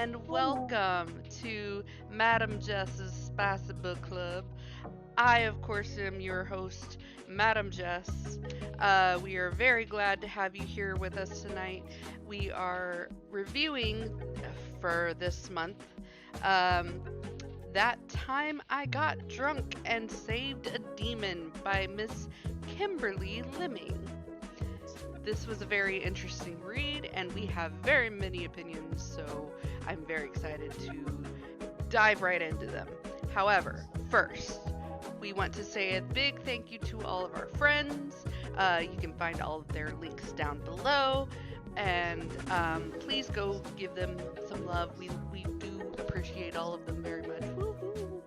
and welcome to Madam Jess's Spicy Book Club. I, of course, am your host, Madam Jess. We are very glad to have you here with us tonight. We are reviewing for this month That Time I Got Drunk and Saved a Demon by Miss Kimberly Lemming. This was a very interesting read, and we have very many opinions, so I'm very excited to dive right into them. However, first, we want to say a big thank you to all of our friends. You can find all of their links down below, and please go give them some love. We do appreciate all of them very much. Woo-hoo.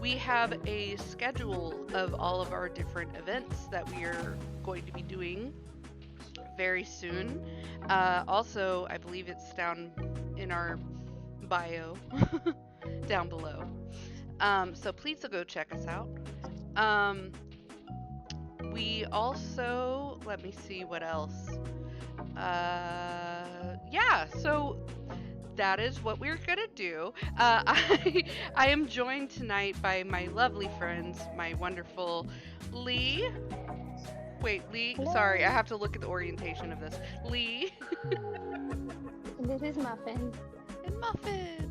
We have a schedule of all of our different events that we are going to be doing very soon. Also, I believe it's down in our bio down below. So please go check us out. We also, let me see what else. So that is what we're gonna do. I am joined tonight by my lovely friends, my wonderful Lee. Wait, Lee. Hello. Sorry, I have to look at the orientation of this. Lee This is Muffin. and Muffin.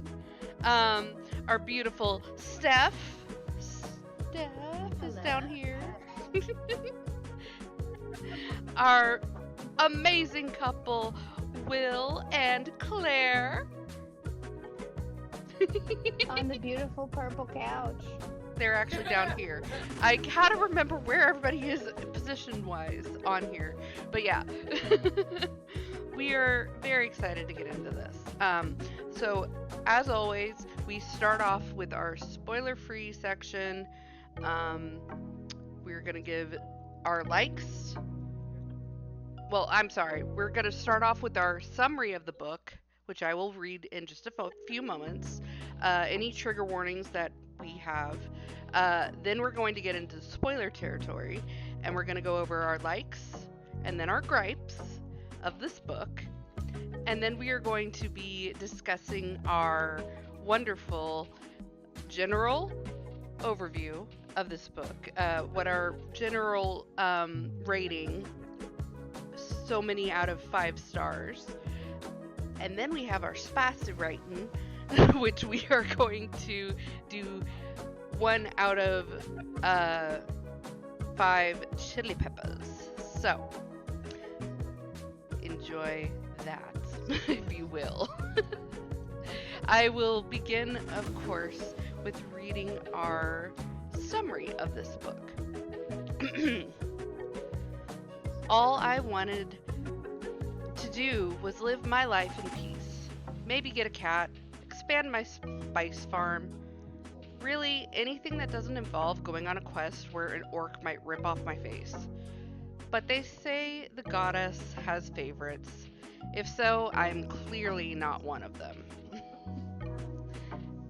Our beautiful Steph. Steph is Hello. down here. Our amazing couple, Will and Claire. On the beautiful purple couch. They're actually down here. I gotta remember where everybody is position-wise on here. But yeah, we are very excited to get into this. So as always, we start off with our spoiler-free section. We're gonna give our likes. Well, I'm sorry. We're gonna start off with our summary of the book, which I will read in just a few moments. Any trigger warnings that we have. Then we're going to get into spoiler territory, and we're going to go over our likes and then our gripes of this book. And then we are going to be discussing our wonderful general overview of this book, what our general rating, so many out of 5 stars. And then we have our spicy rating, which we are going to do 1 out of 5 chili peppers. So, enjoy that, if you will. I will begin, of course, with reading our summary of this book. All I wanted to do was live my life in peace. Maybe get a cat, expand my spice farm. Really, anything that doesn't involve going on a quest where an orc might rip off my face. But they say the goddess has favorites. If so, I'm clearly not one of them.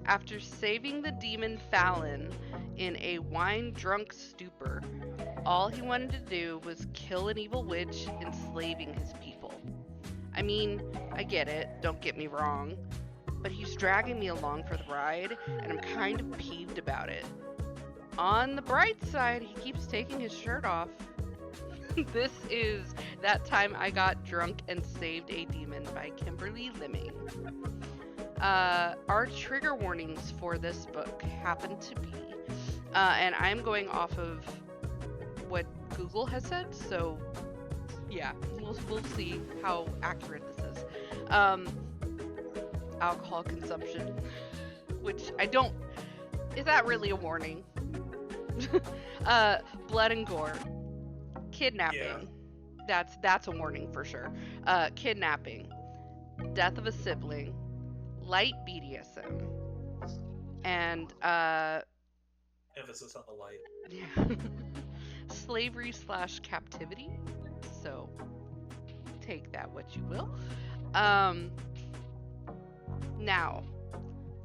After saving the demon Fallon in a wine-drunk stupor, all he wanted to do was kill an evil witch, enslaving his people. I mean, I get it, don't get me wrong, but he's dragging me along for the ride, and I'm kind of peeved about it. On the bright side, he keeps taking his shirt off. This is That Time I Got Drunk and Saved a Demon by Kimberly Lemming. Our trigger warnings for this book happen to be, and I'm going off of what Google has said, so yeah, we'll see how accurate this is. Alcohol consumption, which I don't, is that really a warning? Blood and gore, kidnapping, that's a warning for sure. Kidnapping, death of a sibling, light BDSM, and emphasis on the light. yeah. Slavery/captivity, so take that what you will. Now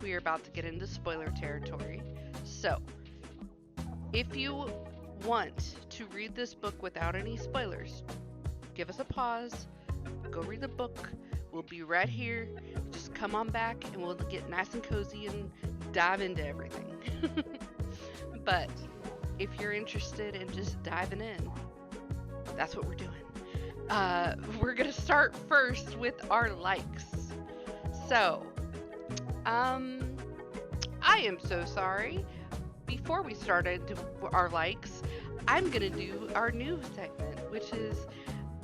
we are about to get into spoiler territory, so if you want to read this book without any spoilers, give us a pause, go read the book We'll be right here. Just come on back and we'll get nice and cozy and dive into everything. But if you're interested in just diving in, that's what we're doing. We're gonna start first with our likes. So, I am so sorry. Before we started our likes, I'm gonna do our new segment, which is,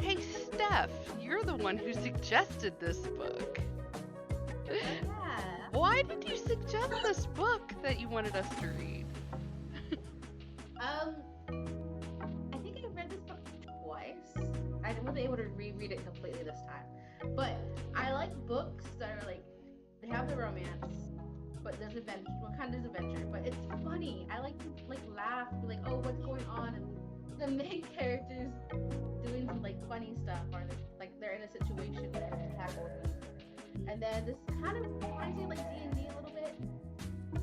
hey Steph, you're the one who suggested this book. Yeah. Why did you suggest this book that you wanted us to read? I think I read this book twice. I wasn't able to reread it completely this time. But I like books that are like, they have the romance, but there's adventure. Well, kind of adventure, but it's funny. I like to like laugh, be like, oh, what's going on? And the main characters doing some like funny stuff, or like they're in a situation that they tackle with them. And then this kind of reminds me of like D&D a little bit,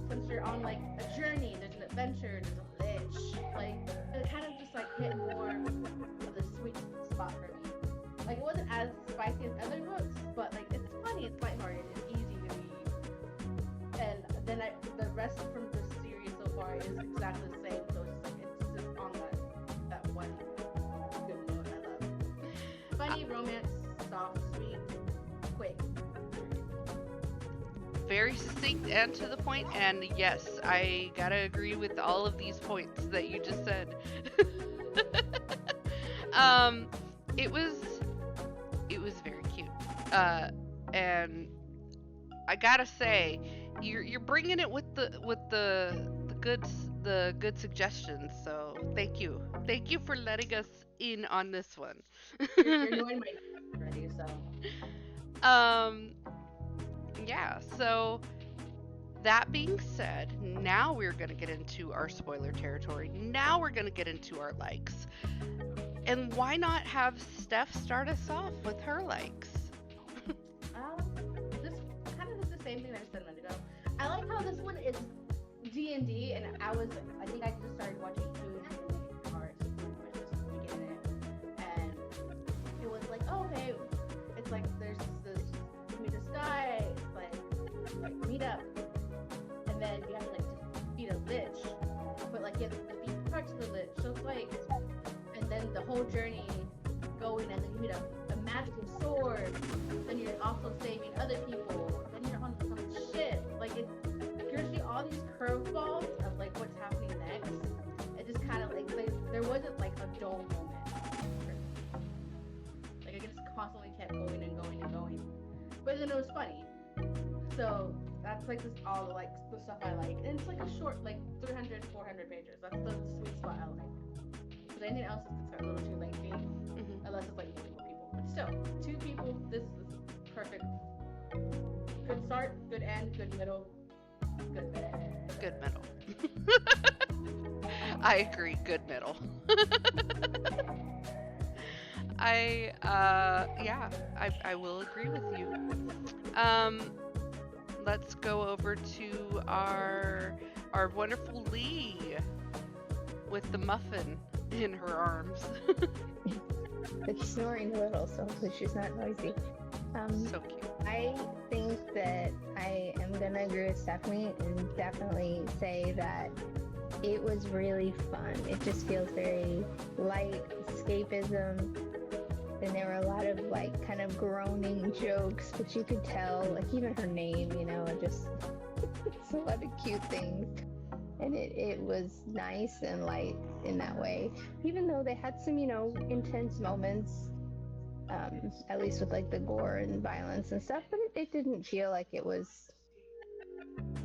since you're on like a journey. There's an adventure. There's a glitch. Like it kind of just like hit more of the sweet spot for me. Like it wasn't as spicy as other books, but like it's funny. It's lighthearted. It's easy to read. And then the rest from the series so far is exactly the same. So it's like it's just on that one good note I love. Funny, romance, soft, sweet, quick. Very succinct and to the point, and yes, I gotta agree with all of these points that you just said. It was very cute, and I gotta say, you're bringing it with the good suggestions. So thank you for letting us in on this one. You're knowing my already, so. Yeah, so that being said, now we're going to get into our spoiler territory. Now we're going to get into our likes. And why not have Steph start us off with her likes? This kind of is the same thing I said a minute ago. I like how this one is D&D, and I think I just started watching Food or just beginning it, and it was like, oh, okay, it's like there's this, you meet this guy, it's like meet up, and then you have to like defeat a lich, but like you have to defeat parts of the lich, so it's like, and then the whole journey going, and then you meet a magical sword, then you're also saving other people, then you're on some shit, like it gives you all these curveballs of like what's happening next. It just kind of like there wasn't like a dull moment. Like it just constantly kept going and going and going, but then it was funny. So that's like just all like the stuff I like, and it's like a short, like 300, 400 pages. That's the sweet spot I like. Because anything else is a little too lengthy, unless it's like multiple people. But still, 2 people. This is perfect. Good start, good end, good middle, good middle. Good middle. I agree, good middle. I will agree with you. Let's go over to our wonderful Lee with the muffin in her arms. It's snoring a little, so hopefully she's not noisy. So cute. I think that I am gonna agree with Stephanie and definitely say that it was really fun. It just feels very light escapism. And there were a lot of like kind of groaning jokes, which you could tell, like even her name, you know, and just it's a lot of cute things. And it was nice and light in that way, even though they had some, you know, intense moments, at least with like the gore and violence and stuff, but it didn't feel like it was,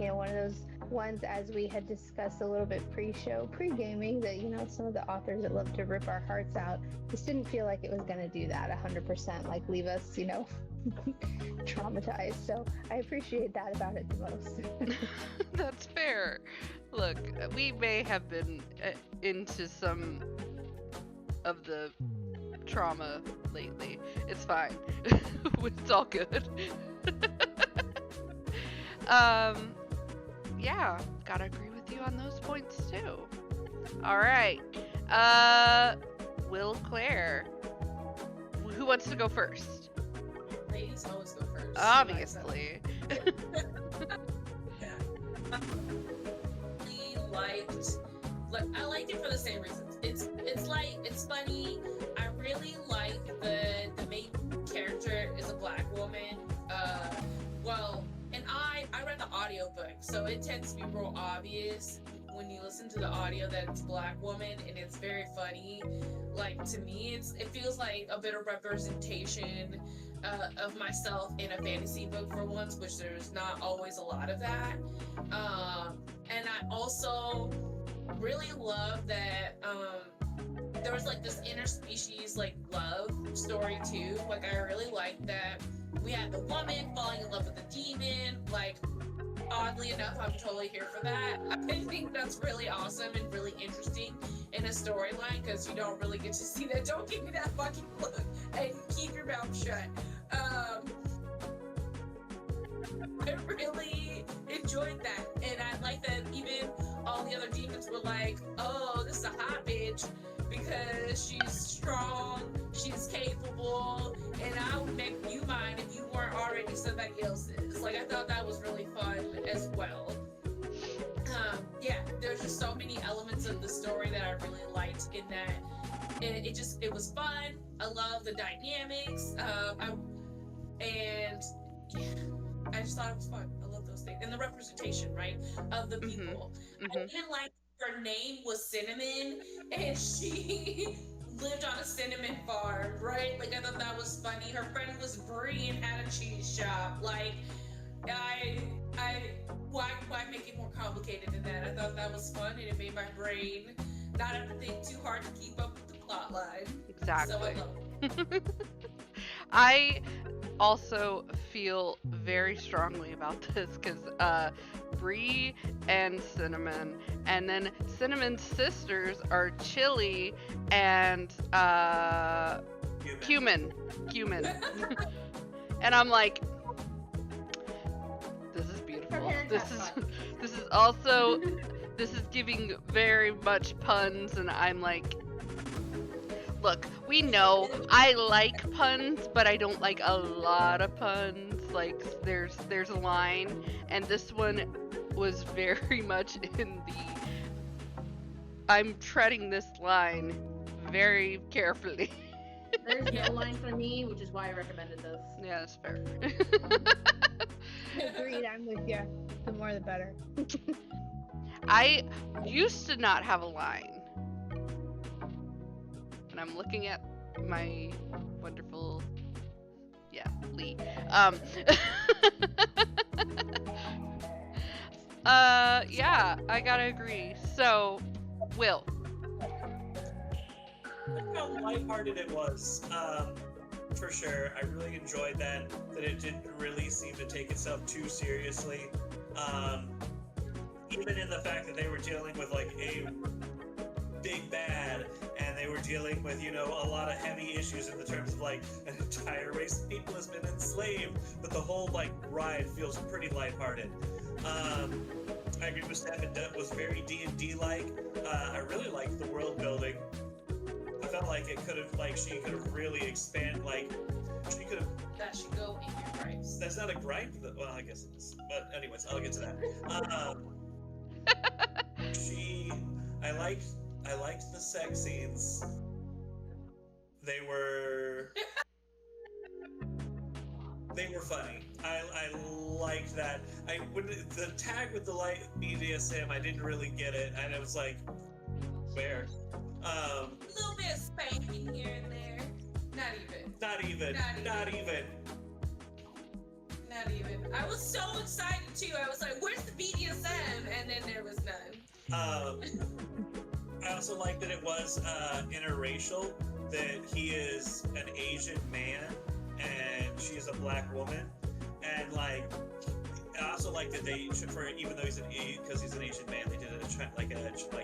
you know, one of those ones, as we had discussed a little bit pre-gaming, that, you know, some of the authors that love to rip our hearts out, just didn't feel like it was going to do that 100%, like leave us, you know, traumatized. So I appreciate that about it the most. That's fair. Look, we may have been into some of the trauma lately. It's fine. It's all good. Yeah, gotta agree with you on those points too. All right. Will Claire, who wants to go first? Ladies always go first. Obviously. Yeah. I liked it for the same reasons. It's light, it's funny. I really like the main character is a black woman. And I read the audiobook, so it tends to be real obvious when you listen to the audio that it's a black woman, and it's very funny. Like, to me, it feels like a bit of representation of myself in a fantasy book for once, which there's not always a lot of that. And I also really love that there was like this interspecies like love story too. Like, I really like that we had the woman falling in love with the demon. Like, oddly enough, I'm totally here for that. I think that's really awesome and really interesting in a storyline, because you don't really get to see that. Don't give me that fucking look and keep your mouth shut. I really enjoyed that, and I like that even all the other demons were like, oh, this is a hot bitch because she's strong, she's capable, and I would make you mine if you weren't already somebody else's. Like, I thought that was really fun as well. Yeah, there's just so many elements of the story that I really liked in that. And it was fun. I love the dynamics. I just thought it was fun. I love those things. And the representation, right, of the people. I even like her name was Cinnamon, and she lived on a cinnamon farm, right? Like, I thought that was funny. Her friend was Brie and had a cheese shop. Like, why make it more complicated than that? I thought that was fun, and it made my brain not have to think too hard to keep up with the plot line. Exactly. So I love it. I also feel very strongly about this because Brie and Cinnamon, and then Cinnamon's sisters are Chili and Cumin. And I'm like, this is beautiful. This is also, this is giving very much puns, and I'm like, look, we know I like puns, but I don't like a lot of puns. Like, there's a line, and this one was very much in the I'm treading this line very carefully. There's no line for me, which is why I recommended this. Yeah, that's fair. Agreed, I'm with you. The more the better. I used to not have a line. And I'm looking at my wonderful, Lee. I gotta agree. So, Will. Look how lighthearted it was. For sure, I really enjoyed that it didn't really seem to take itself too seriously. Even in the fact that they were dealing with like a big bad, and they were dealing with, a lot of heavy issues in the terms of like an entire race of people has been enslaved, but the whole like ride feels pretty lighthearted. I agree with Steph, it was very D&D like. I really liked the world building. I felt like it could have, like, she could have really expanded, like, she could have... That should go in your gripes. That's not a gripe, well, I guess it is. But anyways, I'll get to that. I liked the sex scenes. They were funny. I liked that. The tag with the light BDSM, I didn't really get it, and it was like, where? A little bit of spanking here and there. Not even. I was so excited too. I was like, where's the BDSM? And then there was none. I also like that it was interracial, that he is an Asian man and she is a black woman. And like, I also like that they, even though he's an Asian man, they did it like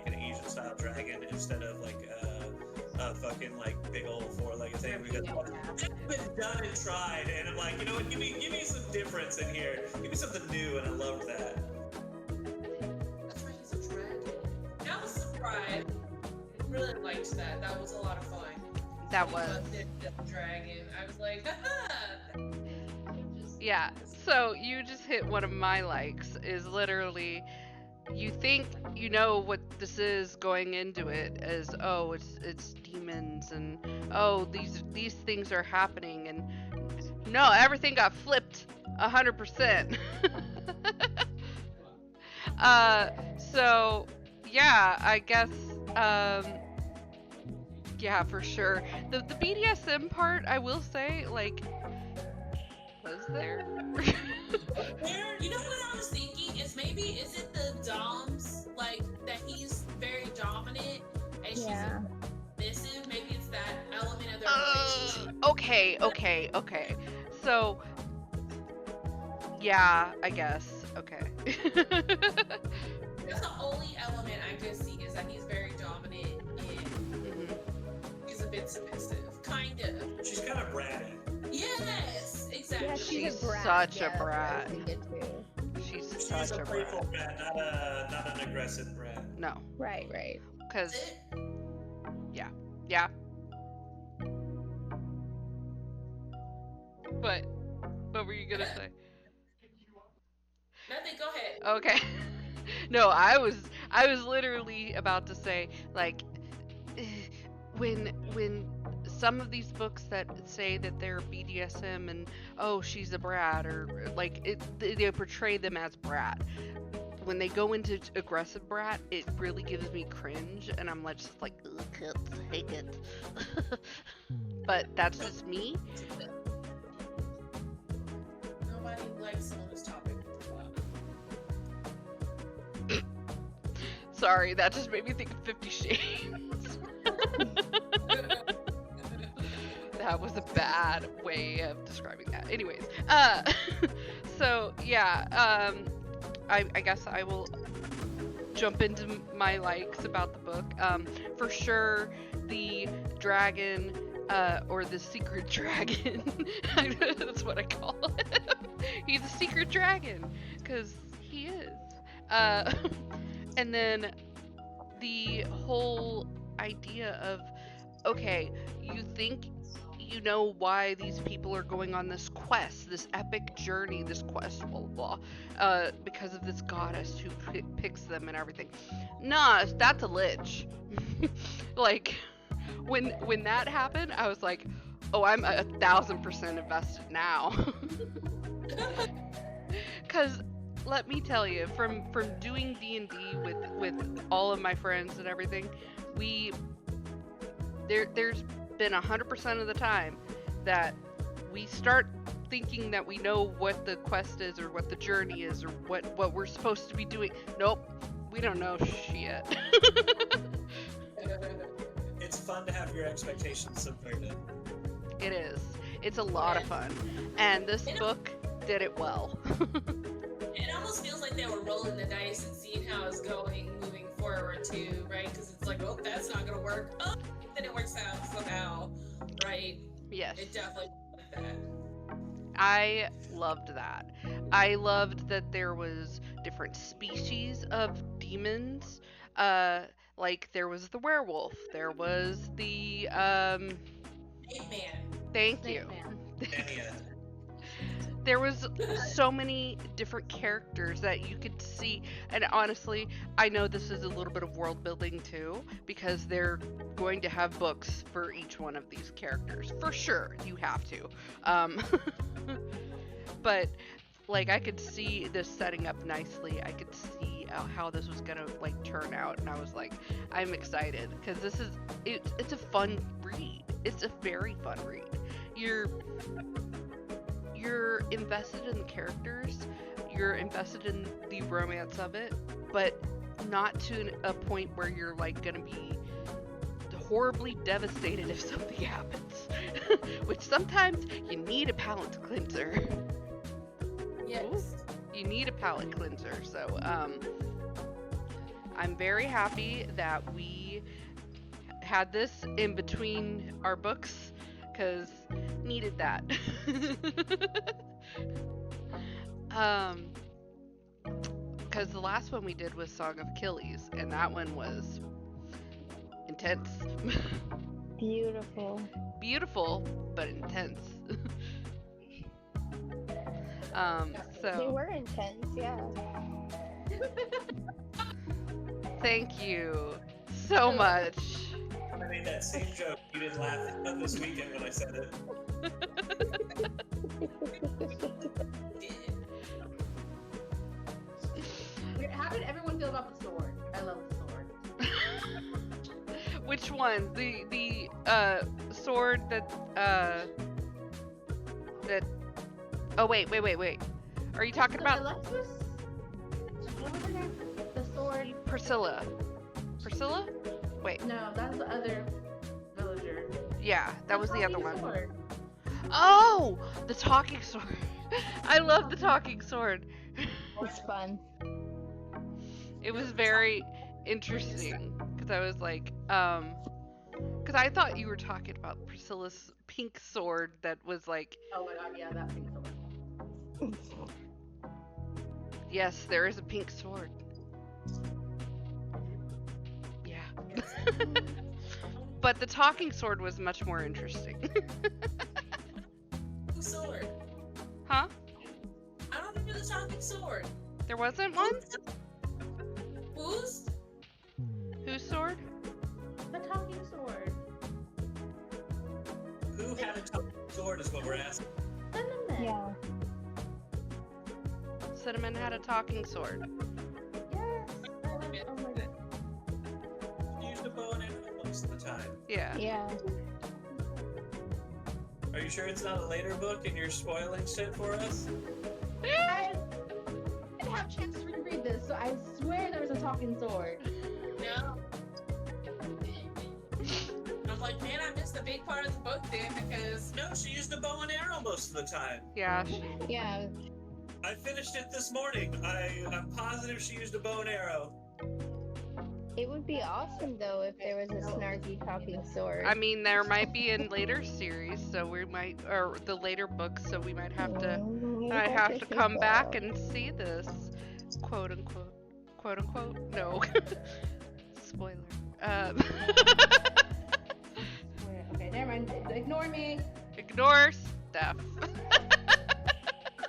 an Asian style dragon instead of like a fucking like big old four-legged thing, because it's been done and tried, and I'm like, you know what, give me some difference in here, give me something new, and I loved that. That's why he's a dragon. I was surprised. I really liked that. That was a lot of fun. That was. The dragon. I was like, haha. Yeah. So you just hit one of my likes. Is literally, you think you know what this is going into it, as oh it's demons, and oh these things are happening, and no, everything got flipped 100%. So yeah, I guess yeah, for sure. The BDSM part, I will say, like, was there? You know what I was thinking is maybe is it the Doms like that he's very dominant and she's Yeah. submissive? Maybe it's that element of their relationship. Okay. So yeah, I guess. Okay. That's the only element I could see is that he's very dominant and Mhm. he's a bit submissive, kind of. She's kind of bratty. Yes, exactly. Yeah, She's she's a brat. such a yeah, that's what I brat. was thinking too. She's She's such a a playful brat. brat, not an aggressive brat. No, Right. because That's it. yeah. What were you gonna say? Nothing, go ahead. Okay. No, I was literally about to say, like, when some of these books that say that they're BDSM and oh she's a brat, or like they portray them as brat. When they go into aggressive brat, it really gives me cringe, and I'm like just like ugh, can't take it. But that's just me. Nobody likes on this topic. Sorry, that just made me think of 50 Shades. That was a bad way of describing that. Anyways, so yeah, I guess I will jump into my likes about the book. For sure, the dragon, or the secret dragon, that's what I call him. He's a secret dragon, because he is. And then the whole idea of, okay, you think you know why these people are going on this quest, this epic journey, this quest, blah blah blah, because of this goddess who picks them and everything. Nah, that's a lich. Like, when that happened, I was like, oh, I'm 1,000% invested now. Cause let me tell you, from doing D&D with all of my friends and everything, there's been 100% of the time that we start thinking that we know what the quest is, or what the journey is, or what we're supposed to be doing. Nope, we don't know shit. It's fun to have your expectations subverted. It is. It's a lot of fun, and this book did it well. It almost feels like they were rolling the dice and seeing how it's going moving forward too, right? Because it's like, oh, that's not gonna work. Oh, then it works out somehow, right? Yes. It definitely like that. I loved that. I loved that there was different species of demons. Like there was the werewolf. There was the Ape Man. Thank Snake you. Man. Enya. There was so many different characters that you could see, and honestly, I know this is a little bit of world building too, because they're going to have books for each one of these characters. For sure, you have to. But like I could see this setting up nicely. I could see how this was gonna like turn out, and I was like, I'm excited because this is it's a fun read. It's a very fun read. You're invested in the characters, you're invested in the romance of it, but not to a point where you're like gonna be horribly devastated if something happens. Which sometimes you need a palate cleanser. Yes. You need a palate cleanser. So I'm very happy that we had this in between our books, because needed that. Because the last one we did was Song of Achilles, and that one was intense. Beautiful. Beautiful, but intense. They So were intense, yeah. thank you so much. I made that same joke. You didn't laugh this weekend when I said it. How did everyone feel about the sword? I love the sword. Which one? The sword that that. Oh wait. Are you talking about Alexis? What was her name? The sword. Priscilla? Priscilla? Wait. No, that's the other villager. Yeah, that was the other Talking one. sword. Oh, the talking sword. I love the talking sword. It's fun. It was very interesting because I was like, because I thought you were talking about Priscilla's pink sword that was like, Oh my god, yeah, that pink sword. yes, there is a pink sword. Yeah. But the talking sword was much more interesting. Whose sword? Huh? I don't remember the talking sword. There wasn't one? Whose? Whose sword? The talking sword. Who had a talking sword is what we're asking. Cinnamon. Yeah. Cinnamon had a talking sword. Yes. Oh my god. She used a bow and arrow most of the time. Yeah. Yeah. Are you sure it's not a later book and you're spoiling shit for us? I didn't have a chance to reread this, so I swear there was a talking sword. No. I'm like, man, I missed a big part of the book then because No, she used a bow and arrow most of the time. Yeah. Yeah. I finished it this morning. I'm positive she used a bow and arrow. It would be awesome though if there was a snarky talking sword. I mean, there might be in later series, so we might, or the later books, so we might have to. I have to come back and see this, quote unquote, quote unquote. No, spoiler. Okay, never mind. Ignore me. Ignore Steph.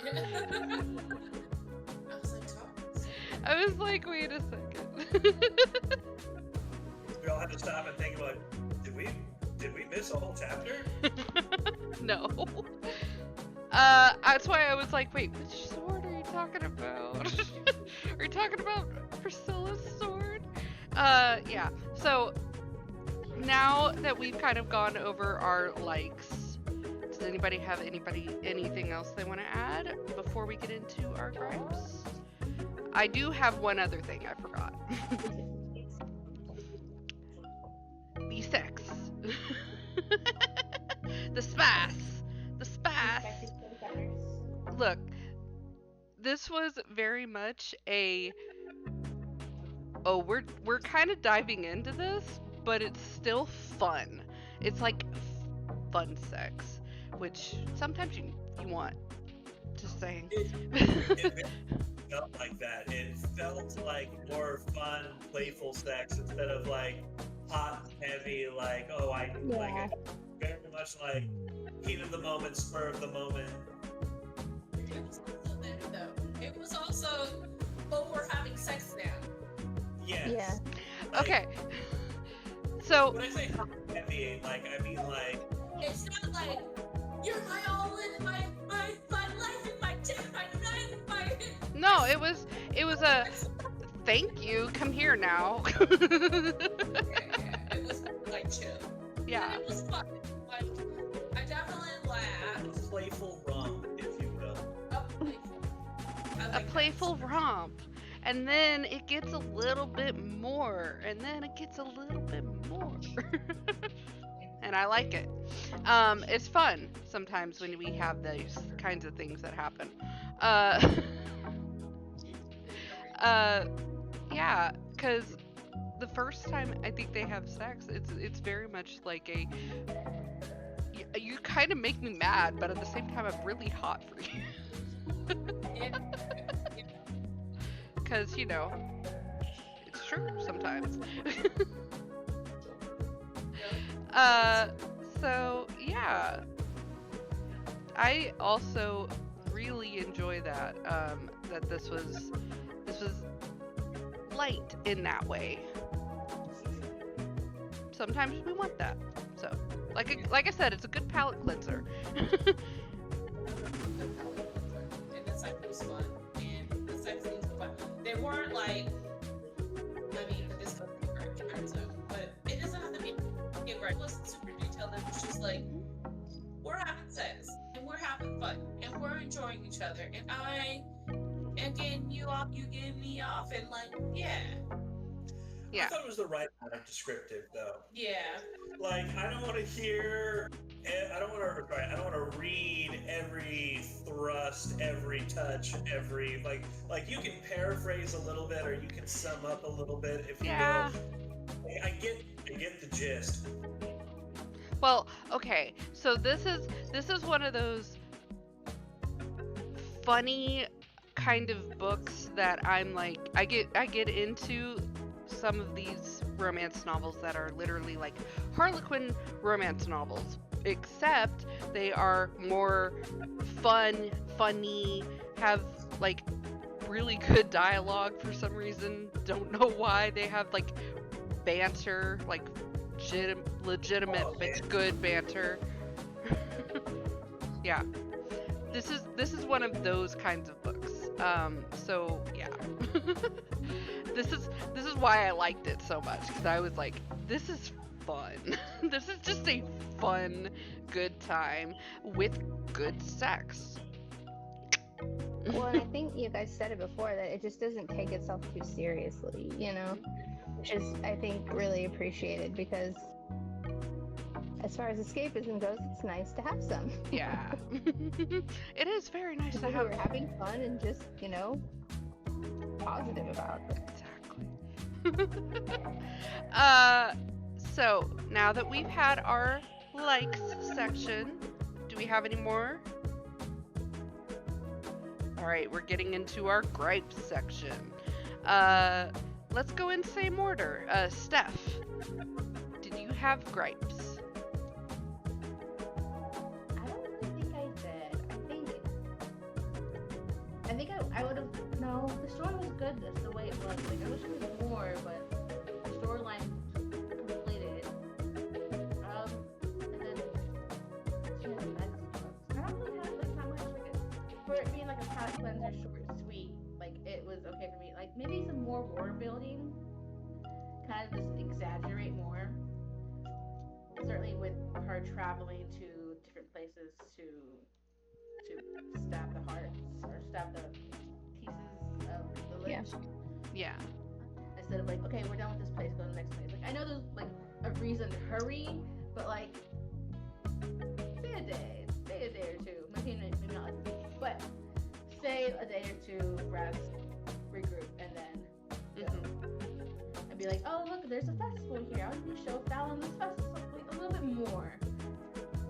I was like, talking. I was like, wait a second. We all had to stop and think about, did we miss a whole chapter? No. That's why I was like, wait, which sword are you talking about? Are you talking about Priscilla's sword? Yeah. So now that we've kind of gone over our likes, does anybody have anything else they want to add before we get into our gripes? I do have one other thing I forgot. The sex. The spice. The spice. Look, this was very much a we're kind of diving into this, but it's still fun. It's like fun sex, which sometimes you want. Just saying. It felt like that. It felt like more fun, playful sex instead of like hot, heavy, like like it very much like heat of the moment, spur of the moment. It was also that though. It was also, oh, we're having sex now. Yes. Yeah. Like, Okay. So when I say hot, heavy, like I mean like It's not like you're my all in, my life and my day, my night, my. no, it was a thank you. Come here now. It was like chill. Yeah. It was fun. Like I definitely laughed. playful romp, if you will. A playful romp. And then it gets a little bit more. And then it gets a little bit more. And I like it. It's fun sometimes when we have those kinds of things that happen. Yeah, because the first time I think they have sex, it's very much like a you kind of make me mad, but at the same time I'm really hot for you. Because it's true sometimes. So yeah, I also really enjoy that. That this was light in that way. Sometimes we want that. So, like I said, it's a good palate cleanser. And the sex was fun. And the sex scenes were fun. They weren't like, I mean, this was but it doesn't have to be right. It wasn't super detailed. It was just like, we're having sex and we're having fun and we're enjoying each other. And I am getting you off, you getting me off, and like, yeah. Yeah. I thought it was the right kind of descriptive, though. Yeah. Like, I don't want to hear, I don't want to read every thrust, every touch, every, like you can paraphrase a little bit or you can sum up a little bit if you will. I get the gist. Well, okay, so this is one of those funny kind of books that I'm like, I get into some of these romance novels that are literally like Harlequin romance novels, except they are more funny, have like really good dialogue for some reason. Don't know why. They have like banter, like legitimate but good banter. Yeah. This is one of those kinds of books. So yeah. This is why I liked it so much, because I was like, this is fun. This is just a fun, good time with good sex. Well, and I think you guys said it before that it just doesn't take itself too seriously, you know, which is, I think, really appreciated, because as far as escapism goes, it's nice to have some. Yeah. It is very nice to People have. who are having fun and just, you know, positive about it. Exactly. So now that we've had our likes section, do we have any more? All right, we're getting into our gripes section. Let's go in same order. Steph, did you have gripes? I don't really think I did. I think I would have. No, the story was good just the way it was. Like, I wish it was more, but the storyline completed. And then she has next books. I don't really have like that much. Like, for it being like a palate cleanser, short and sweet, like it was okay for me. Like maybe some more world building, kind of just exaggerate more. Certainly with her traveling to different places to stab the hearts or stab the pieces of the lich. Yeah. Instead of like, okay, we're done with this place, go to the next place. Like I know there's like a reason to hurry, but like stay a day or two. Maybe not like, but stay a day or two, rest, regroup, and then go. And be like, oh look, there's a festival here. I want to show Val on this festival. Like, a little bit more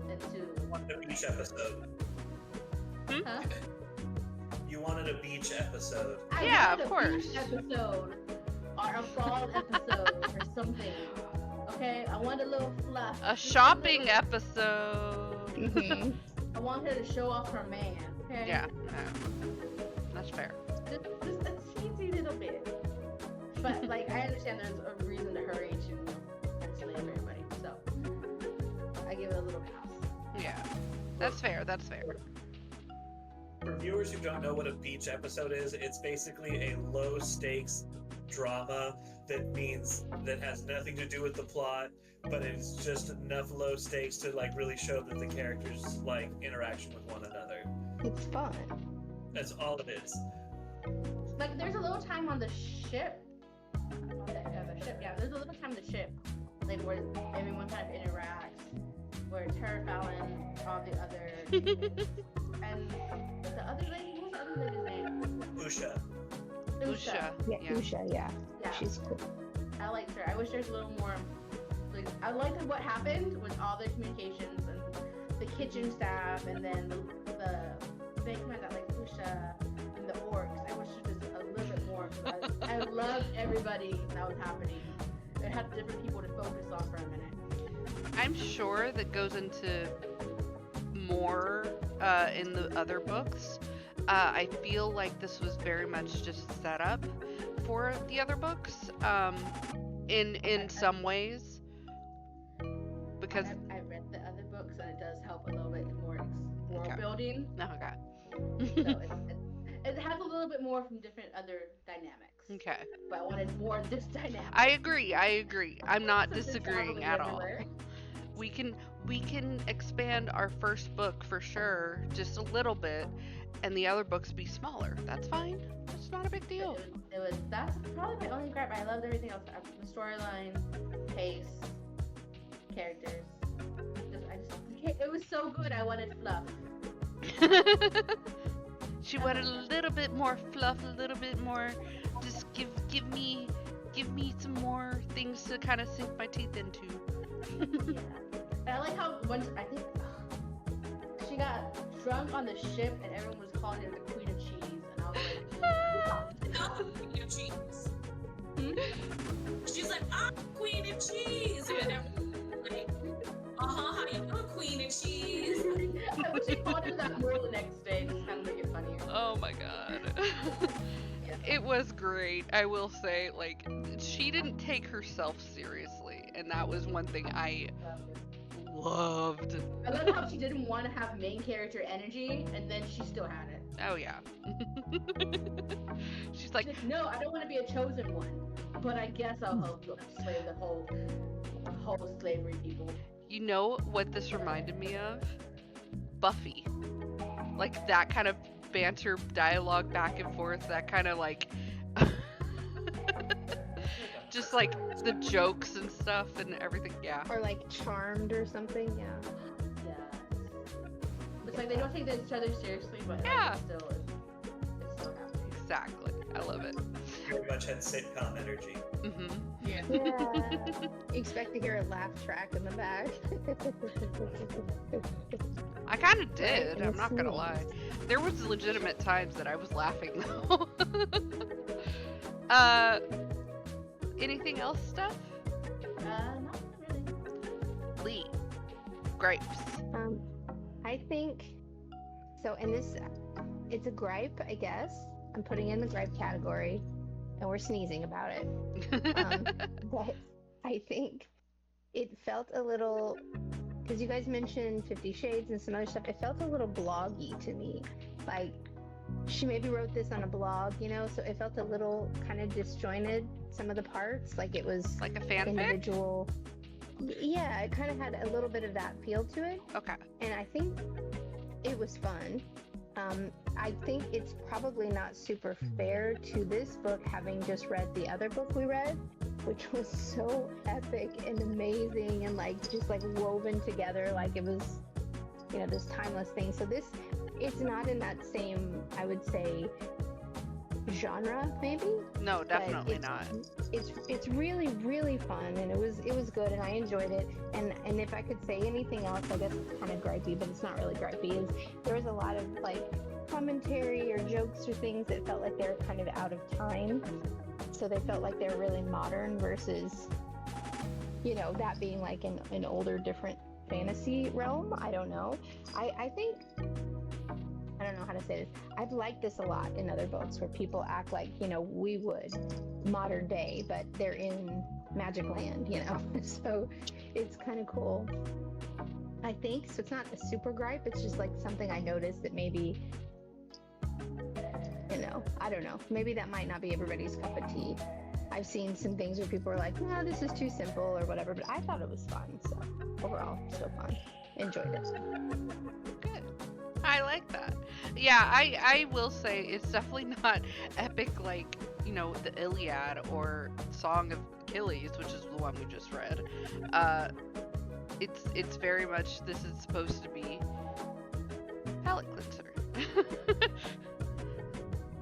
than to wanted a beach episode. Huh? You wanted a beach episode. Yeah, wanted of a course. beach episode or a fall episode or something. Okay, I want a little fluff. A shopping episode. Mm-hmm. I want her to show off her man. Okay. Yeah. That's fair. Just a teensy little bit. But like, I understand there's a reason to hurry to enslave everybody. So I give it a little pass. Yeah. That's fair. That's fair. For viewers who don't know what a beach episode is, it's basically a low stakes drama that has nothing to do with the plot, but it's just enough low stakes to like really show that the characters like interaction with one another. It's fun. That's all it is. Like, there's a little time on the ship. Yeah, there's a little time on the ship, like where everyone kind of interacts, where Tara Fallon, all the other, and the other lady, what's the other lady's name? Usha. Usha. Yeah, Yeah. Usha, yeah. Yeah, She's cool. I liked her. I wish there's a little more. Like, I liked what happened with all the communications and the kitchen staff, and then the big man that like Usha and the orcs. I wish there was a little bit more. I loved everybody that was happening. It had different people to focus on for a minute. I'm sure that goes into more in the other books. I feel like this was very much just a setup for the other books, in some ways, because I read the other books and it does help a little bit more world Okay. building. okay, So it has a little bit more from different other dynamics. okay. But I wanted more of this dynamic. I agree. I'm not Since they're disagreeing traveling at all. everywhere. We can expand our first book for sure, just a little bit, and the other books be smaller. That's fine. It's not a big deal. That's probably my only gripe. I loved everything else. The storyline, pace, characters. It was so good. I wanted fluff. She wanted a little bit more fluff, a little bit more. Just give me some more things to kind of sink my teeth into. Yeah. And I like how once I think she got drunk on the ship and everyone was calling her the Queen of Cheese, and I was like, Not the queen of cheese. hmm? She's like, I'm queen of cheese. And everyone's like, how you doing, queen of cheese? I wish she called her that more the next day, just kind of make it funnier. Oh my god. Yeah. It was great. I will say, like, she didn't take herself seriously, and that was one thing I loved. I love how she didn't want to have main character energy, and then she still had it. Oh yeah. She's like, She's like, no, I don't want to be a chosen one, but I guess I'll help slave the whole slavery people. you know what this reminded me of? Buffy. Like that kind of banter dialogue back and forth, that kind of like just like the jokes and stuff and everything. Yeah. Or like Charmed or something. Yeah. Yeah. It's like they don't take each other seriously, but Yeah. it's still happening. Exactly. I love it. Very much had sitcom energy. Mhm. Yeah. Yeah. You expect to hear a laugh track in the back. I kind of did. and I'm not gonna sneeze. lie. There was legitimate times that I was laughing though. Anything else, Steph? Not really. Lee. Gripes. I think so. And this, it's a gripe, I guess. I'm putting it in the gripe category, and we're sneezing about it. But I think it felt a little, because you guys mentioned 50 Shades and some other stuff. It felt a little bloggy to me. Like she maybe wrote this on a blog, you know. So it felt a little kind of disjointed. Some of the parts, like it was Like a fanfic? individual. Yeah, it kind of had a little bit of that feel to it. Okay. And I think it was fun. I think it's probably not super fair to this book, having just read the other book we read, which was so epic and amazing and like just like woven together, like it was, you know, this timeless thing. So this, it's not in that same, I would say, genre maybe. No, but definitely it's, not. It's really really fun, and it was good, and I enjoyed it. And if I could say anything else, I guess it's kind of gripey, but it's not really gripey. Is there was a lot of like commentary or jokes or things that felt like they were kind of out of time, so they felt like they were really modern versus, you know, that being like an older, different fantasy realm. I don't know. I think. I don't know how to say this. I've liked this a lot in other books where people act like, you know, we would modern day, but they're in Magic Land, you know. So it's kind of cool. I think so. It's not a super gripe. It's just like something I noticed that maybe, you know, I don't know. Maybe that might not be everybody's cup of tea. I've seen some things where people are like, no, this is too simple or whatever, but I thought it was fun. So overall, still fun. Enjoyed it. Good. I like that. Yeah, I will say it's definitely not epic like, you know, the Iliad or Song of Achilles, which is the one we just read. It's very much, this is supposed to be palate cleanser.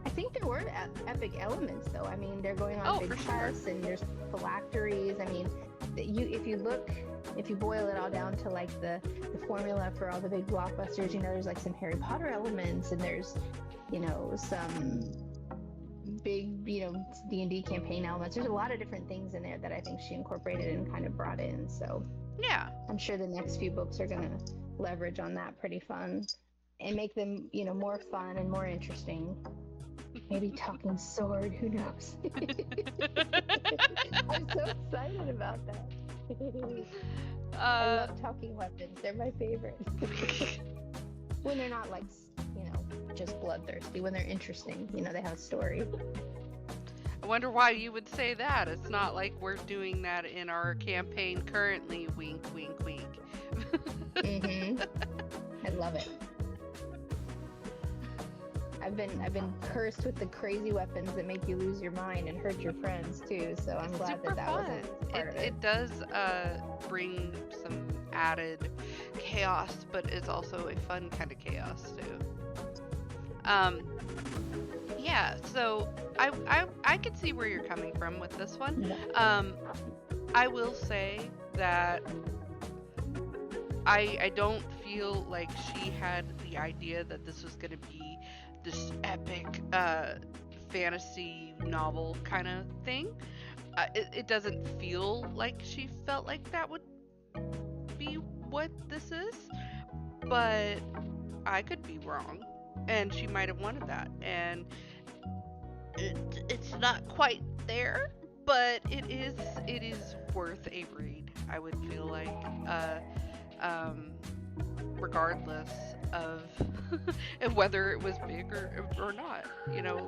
I think there were epic elements, though. I mean, they're going on Oh, big for sure. quests, and there's phylacteries. I mean, if you boil it all down to like the formula for all the big blockbusters, you know, there's like some Harry Potter elements, and there's, you know, some big, you know, D&D campaign elements. There's a lot of different things in there that I think she incorporated and kind of brought in. So Yeah. I'm sure the next few books are gonna leverage on that pretty fun. and make them, more fun and more interesting. Maybe talking sword, who knows? I'm so excited about that. I love talking weapons. They're my favorite. When they're not like, just bloodthirsty, when they're interesting, they have a story. I wonder why you would say that. It's not like we're doing that in our campaign currently. Wink, wink, wink. I love it. I've been cursed with the crazy weapons that make you lose your mind and hurt your friends too. So I'm glad Super that fun. wasn't part of it. It does bring some added chaos, but it's also a fun kind of chaos too. Yeah. So I can see where you're coming from with this one. I will say that I don't feel like she had the idea that this was going to be this epic fantasy novel kind of thing. It doesn't feel like she felt like that would be what this is, but I could be wrong, and she might have wanted that, and it's not quite there, but it is worth a read. I would feel like, regardless of whether it was big or not,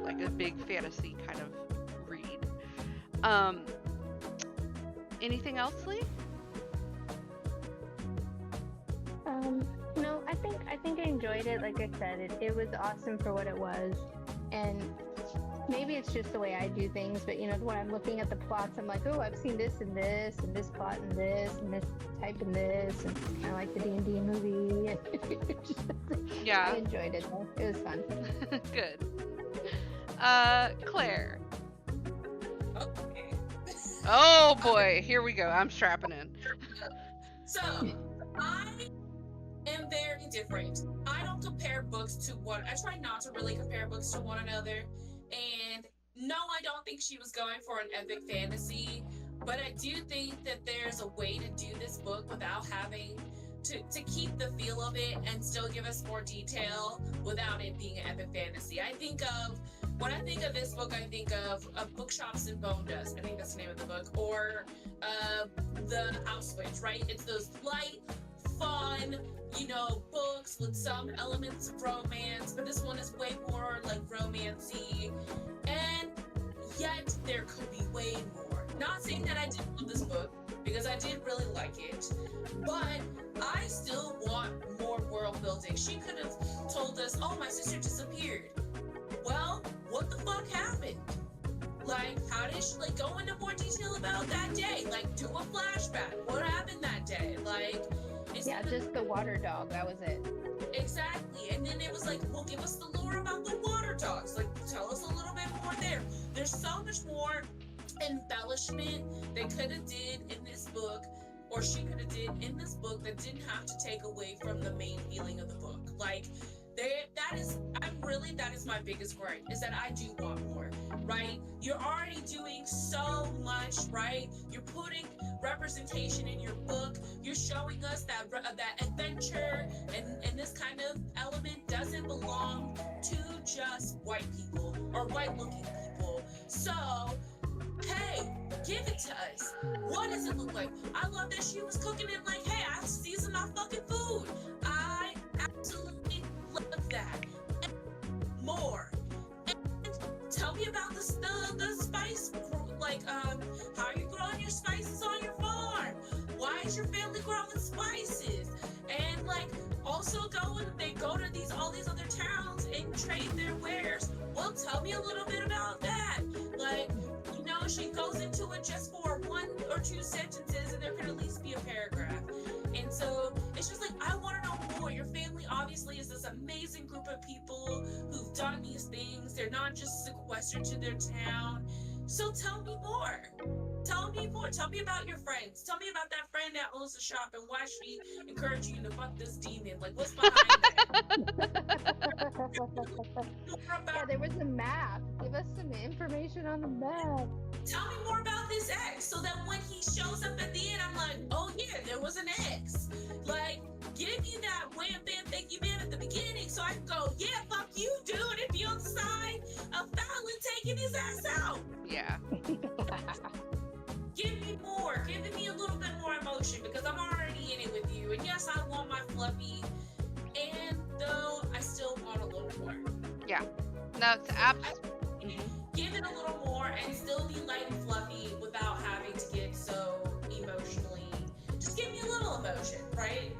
like a big fantasy kind of read. Anything else, Lee? No, I think I enjoyed it. Like I said, it was awesome for what it was, and maybe it's just the way I do things, but when I'm looking at the plots, I'm like, oh, I've seen this and this and this plot and this type and this, and kind of like the D&D movie. Yeah, I enjoyed it though. It was fun. Good. Claire. Okay. Oh boy, here we go. I'm strapping in. So, I am very different. I don't compare books to one. I try not to really compare books to one another. And no, I don't think she was going for an epic fantasy, but I do think that there's a way to do this book without having to keep the feel of it and still give us more detail without it being an epic fantasy. When I think of this book, I think of Bookshops and Bone Dust. I think that's the name of the book. Or The House Witch, right? It's those light, fun, books with some elements of romance, but this one is way more like romancy, and yet there could be way more. Not saying that I didn't love this book, because I did really like it, but I still want more world building. She could have told us, oh, my sister disappeared. Well, what the fuck happened? Like, how did she, go into more detail about that day? Do a flashback. What happened that day? Just the water dog. That was it. Exactly. And then it was well, give us the lore about the water dogs. Tell us a little bit more there. There's so much more embellishment they could have did in this book, or she could have did in this book, that didn't have to take away from the main feeling of the book. That is my biggest gripe, is that I do want more, right? You're already doing so much, right? You're putting representation in your book. You're showing us that adventure and this kind of element doesn't belong to just white people or white-looking people. So, hey, give it to us. What does it look like? I love that she was cooking it hey, I season my fucking food. I absolutely love that. And more. And tell me about the spice, how are you growing your spices on your farm? Why is your family growing spices? And also they go to all these other towns and trade their wares. Well, tell me a little bit about that. She goes into it just for 1 or 2 sentences, and there could at least be a paragraph. And so it's just I want to know more. Your family obviously is this amazing group of people who've done these things. They're not just sequestered to their town. So tell me more. Tell me more. Tell me about your friends. Tell me about that friend that owns the shop and why she encouraged you to fuck this demon. What's behind that? Yeah, there was a map. Give us some information on the map. Tell me more about this ex, so that when he shows up at the end, I'm like, oh yeah, there was an ex. Give me that wham bam thank you ma'am at the beginning, so I fluffy, and though I still want a little more. Yeah. No, it's Give it a little more and still be light and fluffy without having to get so emotionally. Just give me a little emotion, right?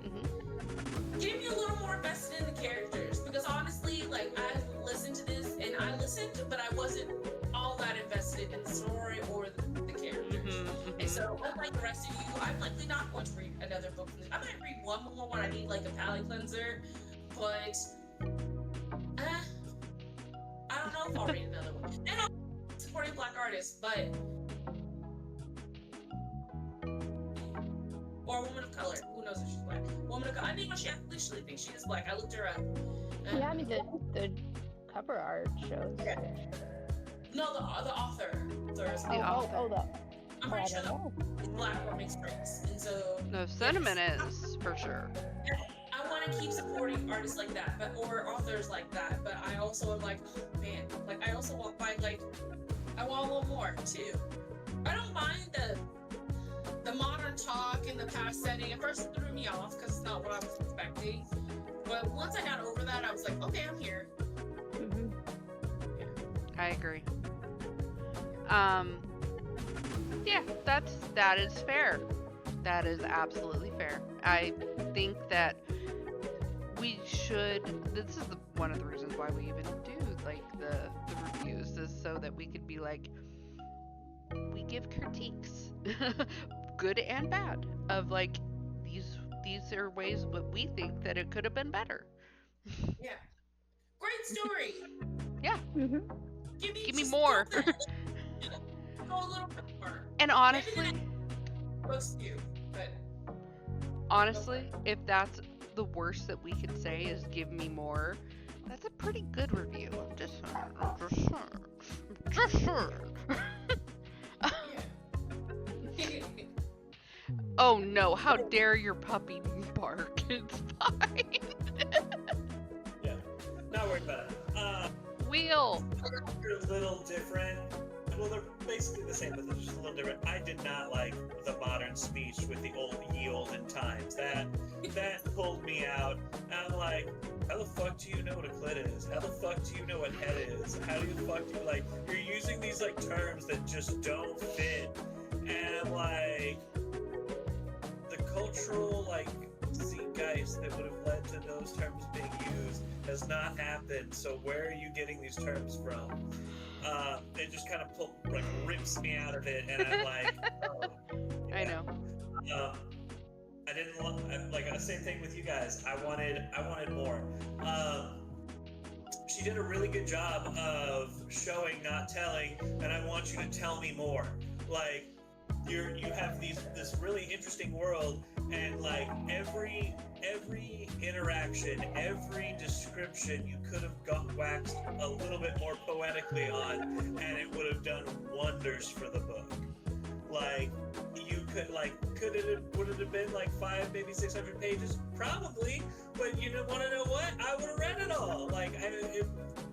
Give me a little more invested in the characters, because honestly, like, I listened to this and I listened, but I wasn't all that invested in the story or the characters. And so, unlike the rest of you, I'm likely not going to read another book from this. I might read one more when I need like a palate cleanser, but I don't know if I'll read another one. And I'm supporting Black artists, but or a woman of color. Who knows if she's Black? Woman of color. I think she actually thinks she is Black. I looked her up. Yeah, I mean the cover art shows. Yeah. No, the author. I'm pretty sure the Black or mixed race, and so No, sentiment is for sure. I want to keep supporting artists like that, but or authors like that. But I also am like, oh, man, like I also want I want a little more too. I don't mind the modern talk in the past setting. At first, it threw me off because it's not what I was expecting. But once I got over that, I was like, okay, I'm here. I agree. Yeah, that is fair. That is absolutely fair. I think that we should. This is one of the reasons why we even do like the reviews, is so that we could be like, we give critiques, good and bad, of like these are ways what we think that it could have been better. Yeah, great story. Yeah. Give me just more. Go a little bit more. And honestly, Close to you, but honestly, if that's the worst that we can say is give me more, that's a pretty good review. I'm just saying. Oh no, how dare your puppy bark? It's fine. Yeah, not worried about it. Wheel. They're a little different. Well, they're basically the same, but they're just a little different. I did not like the modern speech with the ye olden times. That pulled me out. And I'm like, how the fuck do you know what a clit is? How the fuck do you know what head is? How do you fuck do you, like, you're using these like terms that just don't fit. And I'm like, the cultural like zeitgeist that would have led to those terms being used has not happened. So where are you getting these terms from? It just kind of rips me out of it, and I'm like, oh, yeah. I know. I didn't want like same thing with you guys. I wanted more. She did a really good job of showing, not telling, and I want you to tell me more. Like, you have this really interesting world, and like every interaction, every description you could have waxed a little bit more poetically on, and it would have done wonders for the book. Like, you could would it have been like 5, maybe 600 pages? Probably, but you want to know what? I would have read it all. Like,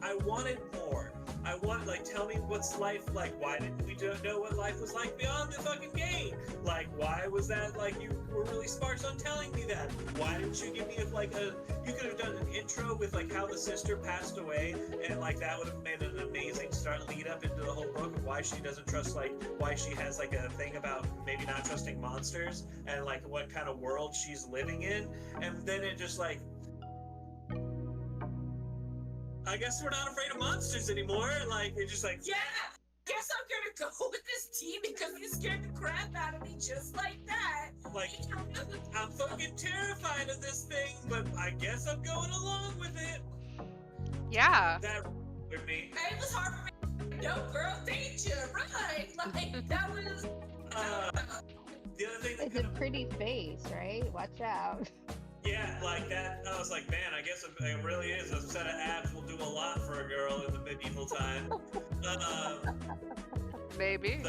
I wanted more. I want, like, tell me what's life like. Why didn't we know what life was like beyond the fucking game? Like, why was that, like, you were really sparse on telling me that? Why didn't you give me, you could have done an intro with, like, how the sister passed away, and, like, that would have made an amazing lead up into the whole book of why she doesn't trust, like, why she has, like, a thing about maybe not trusting monsters, and, like, what kind of world she's living in, and then it just, like, I guess we're not afraid of monsters anymore. Like, it's just like, yeah, guess I'm gonna go with this team because you scared the crap out of me just like that. Like, I'm fucking terrified of this thing, but I guess I'm going along with it. Yeah. That with me. It was hard for me. No, girl, danger, right? Like, that was. The other thing. It's a pretty face, right? Watch out. Yeah, like that. I was like, man, I guess it really is. A set of abs will do a lot for a girl in the medieval time. Maybe.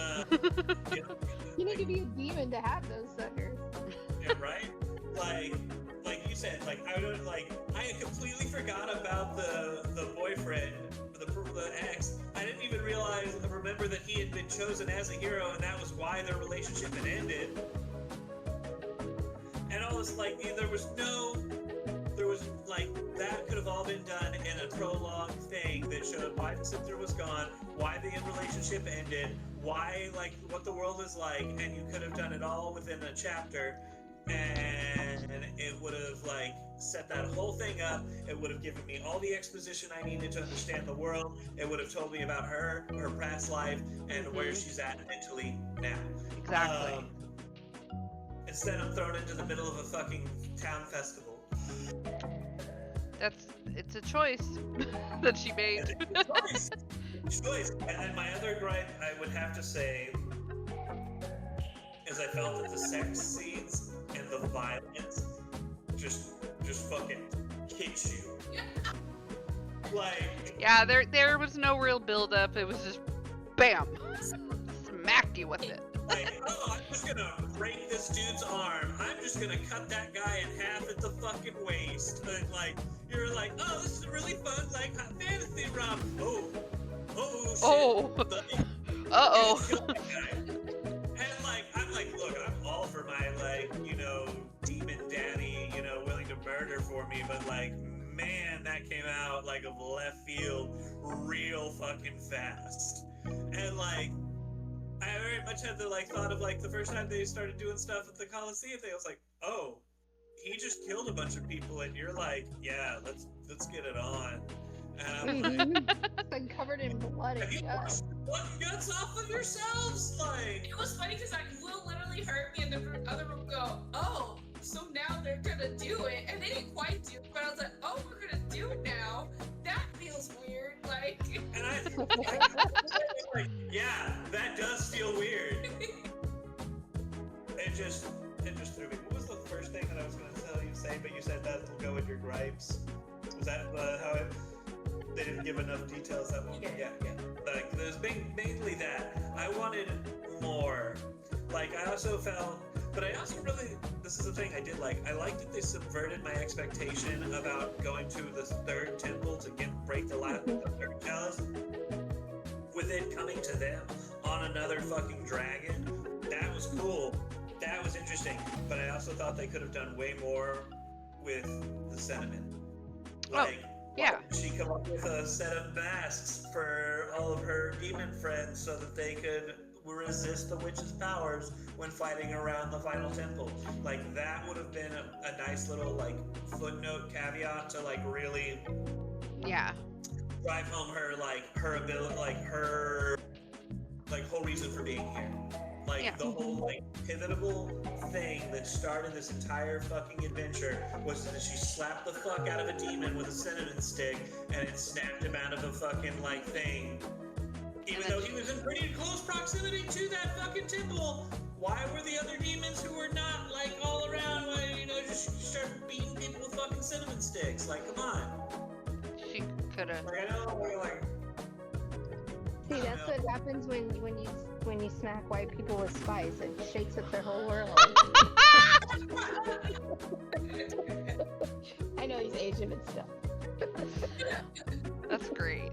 You need to be a demon to have those suckers. Yeah, right? Like you said, like I completely forgot about the boyfriend, the ex. I didn't even remember that he had been chosen as a hero, and that was why their relationship had ended. And all this, like, there was no was like that could have all been done in a prologue thing that showed why the sister was gone, why the relationship ended, why like what the world is like, and you could have done it all within a chapter, and it would have like set that whole thing up. It would have given me all the exposition I needed to understand the world. It would have told me about her past life, and where she's at mentally now. Exactly. Instead, I'm thrown into the middle of a fucking town festival. It's a choice that she made. Choice. And then my other gripe, I would have to say, is I felt that the sex scenes and the violence just fucking hit you. Like, Yeah, there was no real build up. It was just bam, smack you with it. like, oh, I'm just gonna break this dude's arm. I'm just gonna cut that guy in half at the fucking waist. And like, you're like, oh, this is a really fun like fantasy rom. Oh, shit. Oh. Uh-oh. And like, I'm like, look, I'm all for my like, demon daddy, willing to murder for me, but like, man, that came out like of left field real fucking fast. And like, I very much had the like thought of like the first time they started doing stuff at the Coliseum thing, I was like, oh, he just killed a bunch of people, and you're like, yeah, let's get it on. It's like covered in blood Have and you guts. washed the guts off of yourselves? Like, It was funny because Will literally heard me in the other room go, oh, so now they're gonna do it. And they didn't quite do it, but I was like, oh, we're gonna do it now. That feels weird. Like, and I like, yeah, that does feel weird. It just threw me. What was the first thing that I was gonna tell you say? But you said that will go with your gripes. Was that how it? They didn't give enough details that one. Yeah. Like, there's mainly that. I wanted more. Like, I also felt, but I also really, this is the thing I did like. I liked that they subverted my expectation about going to the third temple to break the last third chalice, with it coming to them on another fucking dragon. That was cool. That was interesting. But I also thought they could have done way more with the cinnamon. Like, yeah. She come up with a set of masks for all of her demon friends so that they could resist the witch's powers when fighting around the final temple. Like, that would have been a nice little like footnote caveat to like really drive home her ability, like her whole reason for being here. Like, the whole like pivotal thing that started this entire fucking adventure was that she slapped the fuck out of a demon with a cinnamon stick, and it snapped him out of a fucking like thing. Even though he was in pretty close proximity to that fucking temple, why were the other demons who were not like all around, just start beating people with fucking cinnamon sticks? Like, come on. She could have. Like, I know, like. See, that's what happens when you smack white people with spice. It shakes up their whole world. I know he's Asian and stuff. That's great.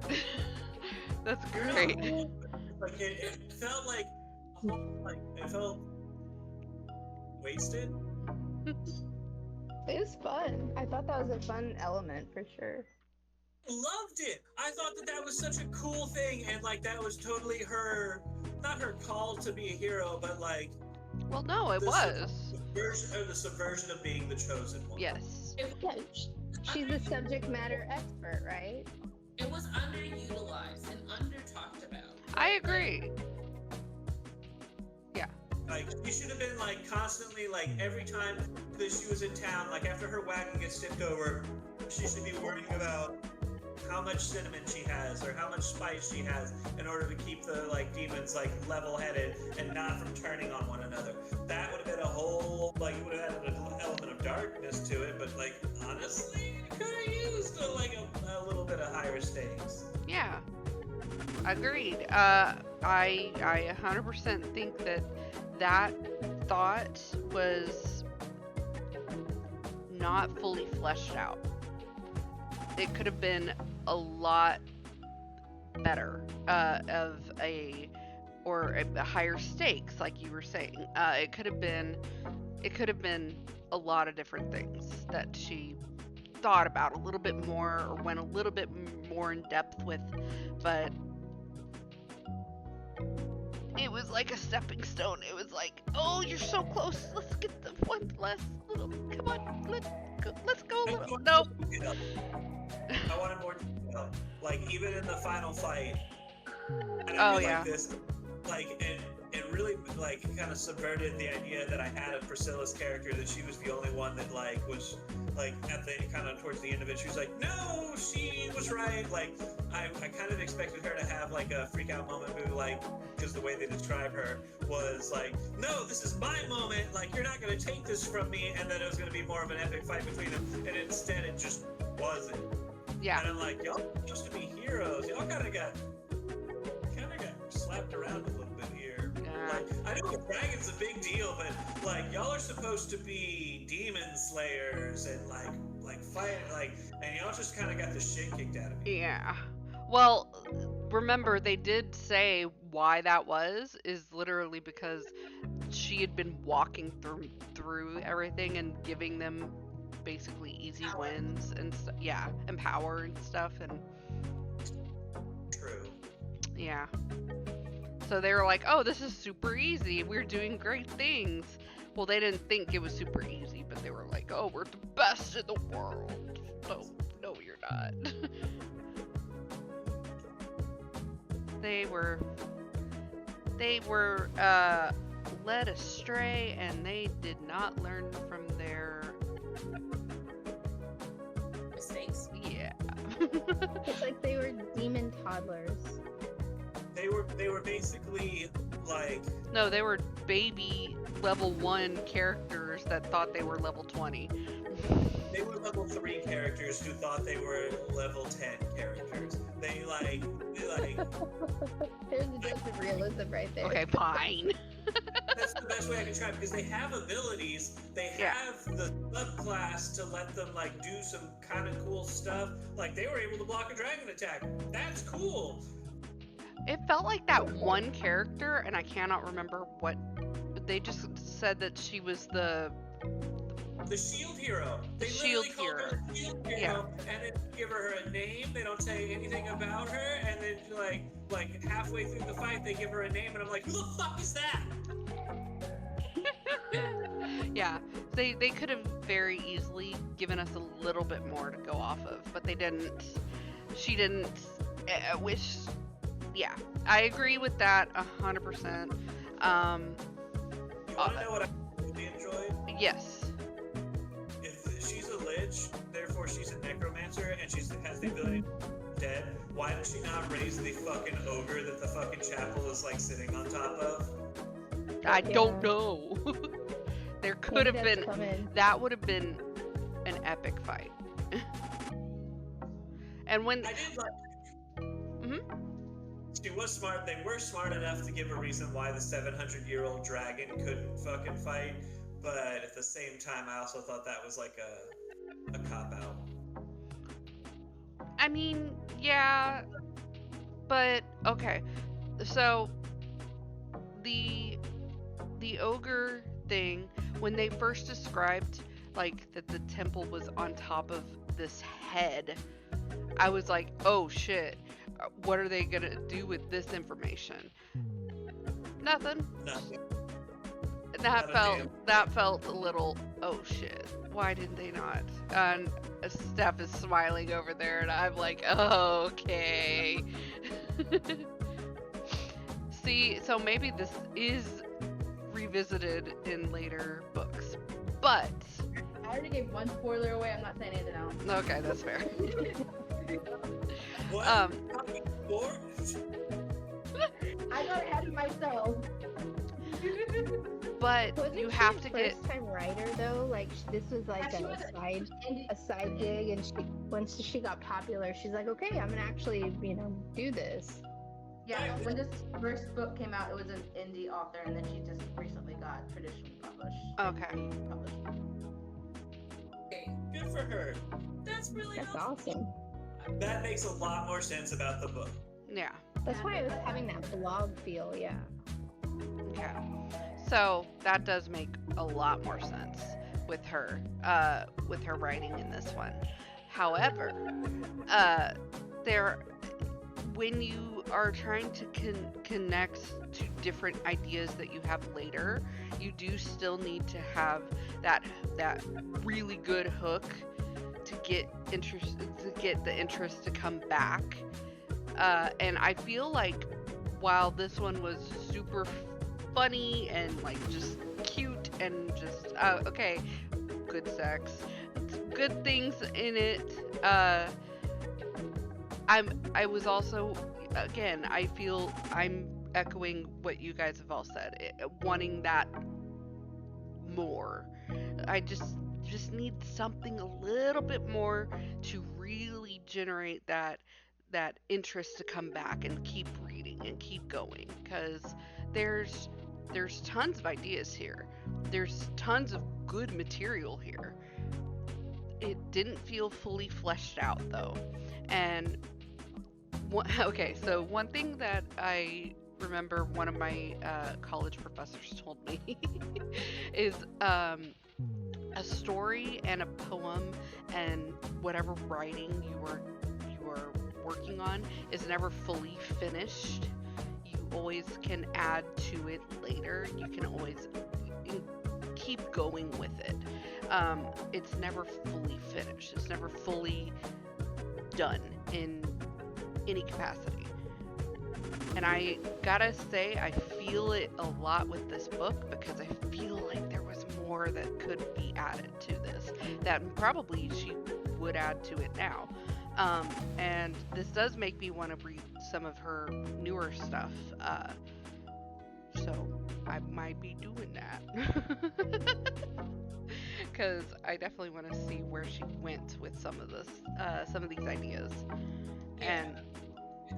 That's great. Like, it felt like it felt wasted. It was fun. I thought that was a fun element for sure. Loved it. I thought that was such a cool thing, and like that was totally not her call to be a hero, but like. Well, no, it was. The subversion of being the chosen one. Yes. Yeah, she's a subject matter expert, right? It was underutilized and under talked about. I agree. Like, she should have been like constantly, like every time that she was in town, like after her wagon gets tipped over, she should be worrying about how much cinnamon she has or how much spice she has in order to keep the like demons like level-headed and not from turning on one another. That would have been a whole, like, it would have added an element of darkness to it, but like honestly, it could have used a little bit of higher stakes. Yeah. Agreed. I 100% think that thought was not fully fleshed out. It could have been a lot better of a higher stakes, like you were saying. It could have been a lot of different things that she thought about a little bit more or went a little bit more in depth with, but it was like a stepping stone. It was like, oh, you're so close. Let's get the one last little. Come on, let's go a little. No. I wanted more detail. Like even in the final fight. I didn't Oh feel yeah. like this. Like it really like kind of subverted the idea that I had of Priscilla's character, that she was the only one that like was like at the kind of towards the end of it, she was like, no, she was right. Like I kind of expected her to have like a freak out moment, like because the way they describe her was like, no, this is my moment. Like you're not gonna take this from me, and then it was gonna be more of an epic fight between them, and instead it just wasn't. Yeah. And I'm like, y'all used to be heroes. Y'all kind of got slapped around a little bit here. Yeah. Like, I know the dragon's a big deal, but like y'all are supposed to be demon slayers and like fight and y'all just kind of got the shit kicked out of you. Yeah. Well, remember they did say why that was is literally because she had been walking through everything and giving them basically easy wins and yeah, and power and stuff, and True. yeah. So they were like, oh, this is super easy. We're doing great things. Well, they didn't think it was super easy, but they were like, oh, we're the best in the world. No, you're not. They were led astray, and they did not learn from their Mistakes. yeah. It's like they were demon toddlers. They were basically like No, they were baby level 1 characters that thought they were level 20. they were level 3 characters who thought they were level 10 characters. They like There's a dose of realism right there. Okay, fine. that's the best way I can try, because they have abilities. They Yeah. have the subclass to let them like do some kind of cool stuff. Like they were able to block a dragon attack. That's cool. It felt like that one character, and I cannot remember what. They just said that she was the shield hero. They Shield literally call her the shield hero, and then give her a name. They don't say anything about her, and then like halfway through the fight, they give her a name, and I'm like, who the fuck is that? yeah. They could have very easily given us a little bit more to go off of, but they didn't. She didn't. Wish. Yeah, I agree with that 100%. You want to know what I really enjoyed? Yes. If she's a lich, therefore she's a necromancer, and she has the ability to be dead, why does she not raise the fucking ogre that the fucking chapel is like sitting on top of? I don't know. There could have been. That would have been an epic fight. And when I did like. Mhm. She was smart. They were smart enough to give a reason why the 700-year-old dragon couldn't fucking fight, but at the same time, I also thought that was like a cop out. I mean, yeah, but okay. So the ogre thing, when they first described like that the temple was on top of this head, I was like, oh shit, what are they gonna do with this information? Nothing. Nothing. That felt a little, oh shit, why did they not? And Steph is smiling over there, and I'm like, oh, okay. See, so maybe this is revisited in later books, but I already gave one spoiler away. I'm not saying anything else. okay, that's fair. What? What? I got ahead of myself. But Wasn't you she have a to get. first-time writer though? Like this was like She a was side gig, and once she got popular, she's like, okay, I'm gonna actually do this. Yeah, when this first book came out, it was an indie author, and then she just recently got traditionally published. Okay. Published. Okay, Good for her. that's really That's awesome. awesome. That makes a lot more sense about the book. Yeah. That's why I was having that blog feel. Yeah. Okay. So that does make a lot more sense with her writing in this one. However, there, when you are trying to connect to different ideas that you have later, you do still need to have that really good hook to get the interest to come back. And I feel like while this one was super funny and like just cute and just okay, good sex, good things in it. I was also, again, I feel I'm echoing what you guys have all said, wanting that more. I just need something a little bit more to really generate that interest to come back and keep reading and keep going, because there's tons of ideas here. There's tons of good material here. It didn't feel fully fleshed out though. And okay, so one thing that I remember one of my college professors told me is a story and a poem and whatever writing you are working on is never fully finished. You always can add to it later. You can always keep going with it. It's never fully finished. It's never fully done in any capacity. And I gotta say, I feel it a lot with this book, because I feel like there was more that could be added to this that probably she would add to it now. And this does make me want to read some of her newer stuff. So I might be doing that. Because I definitely want to see where she went with some of these ideas. And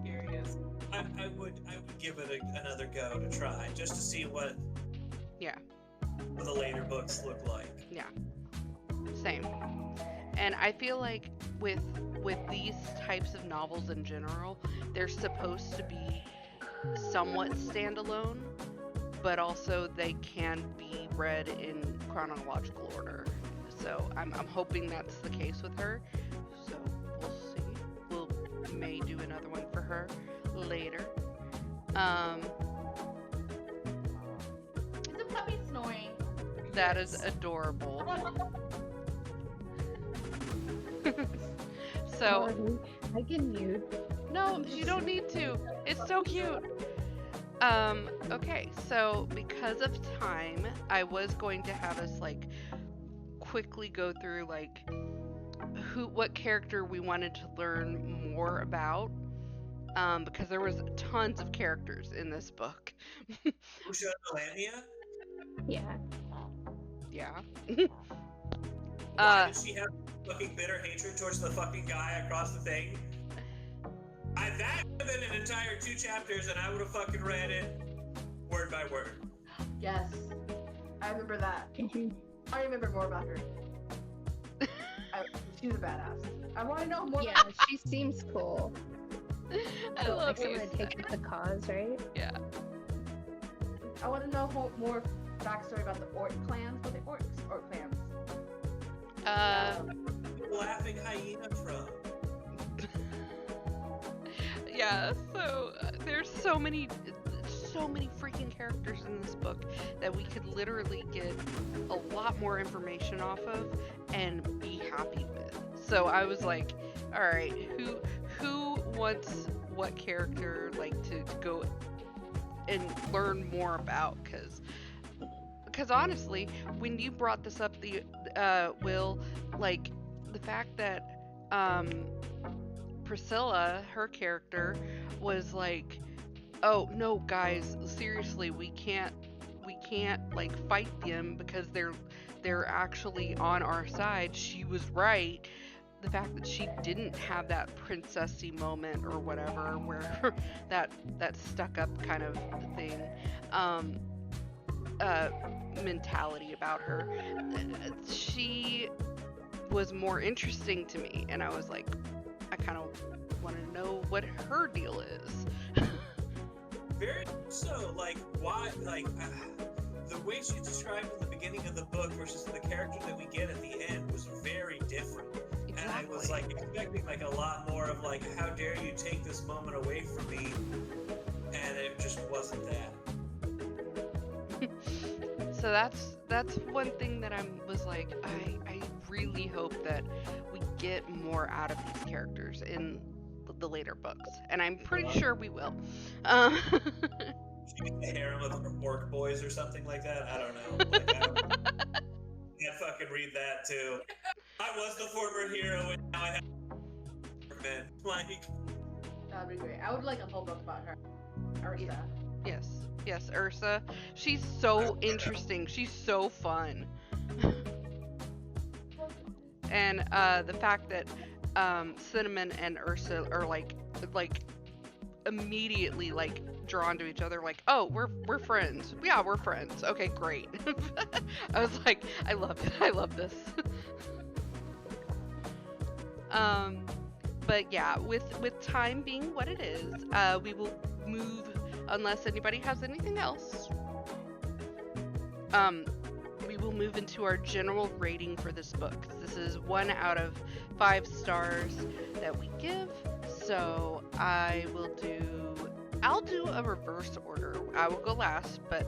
Curious. I would give it another go to try, just to see what the later books look like. Yeah, same. And I feel like with these types of novels in general, they're supposed to be somewhat standalone, but also they can be read in chronological order. So I'm hoping that's the case with her. So we'll see. We may do another one for her later. Is the puppy snoring? That is adorable. So I can mute. no, you don't need to. It's so cute. Okay, so because of time, I was going to have us like quickly go through like what character we wanted to learn more about. Because there was tons of characters in this book. Who showed Melania? Yeah. Yeah. Why did she have fucking bitter hatred towards the fucking guy across the thing? That would have been an entire 2 chapters, and I would have fucking read it word by word. Yes. I remember that. I remember more about her. She's a badass. I want to know more Yeah, about she seems cool. I So, love like you. someone that takes the cause, right? Yeah. I want to know more backstory about the Orc clans. What are the Orc clans? Laughing hyena from. Yeah, so there's so many freaking characters in this book that we could literally get a lot more information off of and be happy with. So I was like, all right, who wants what character like to go and learn more about? Because honestly, when you brought this up, the Will, like the fact that Priscilla, her character, was like, oh no guys, seriously, we can't like fight them because they're actually on our side. She was right. The fact that she didn't have that princessy moment or whatever, where that stuck up kind of thing, mentality about her, she was more interesting to me, and I was like, I kind of want to know what her deal is. Very so, like, why, like, the way she described in the beginning of the book versus the character that we get at the end was very different. And I was like expecting like a lot more of like, how dare you take this moment away from me, and it just wasn't that. So that's one thing that was like, I really hope that we get more out of these characters in the later books, and I'm pretty sure we will. She get the harem of orc boys or something like that. I don't know. Like, I can't fucking read that too. I was the former hero, and now I have men. Like, That'd be great. I would like a whole book about her. Ursa. Yes, Ursa. She's so interesting. She's so fun. And the fact that Cinnamon and Ursa are like immediately like drawn to each other, like, oh, we're friends. Yeah, we're friends. Okay, great. I was like, I love it. I love this. But yeah, with time being what it is, we will move unless anybody has anything else. We will move into our general rating for this book. This is 1 out of 5 stars that we give. So I'll do a reverse order. I will go last, but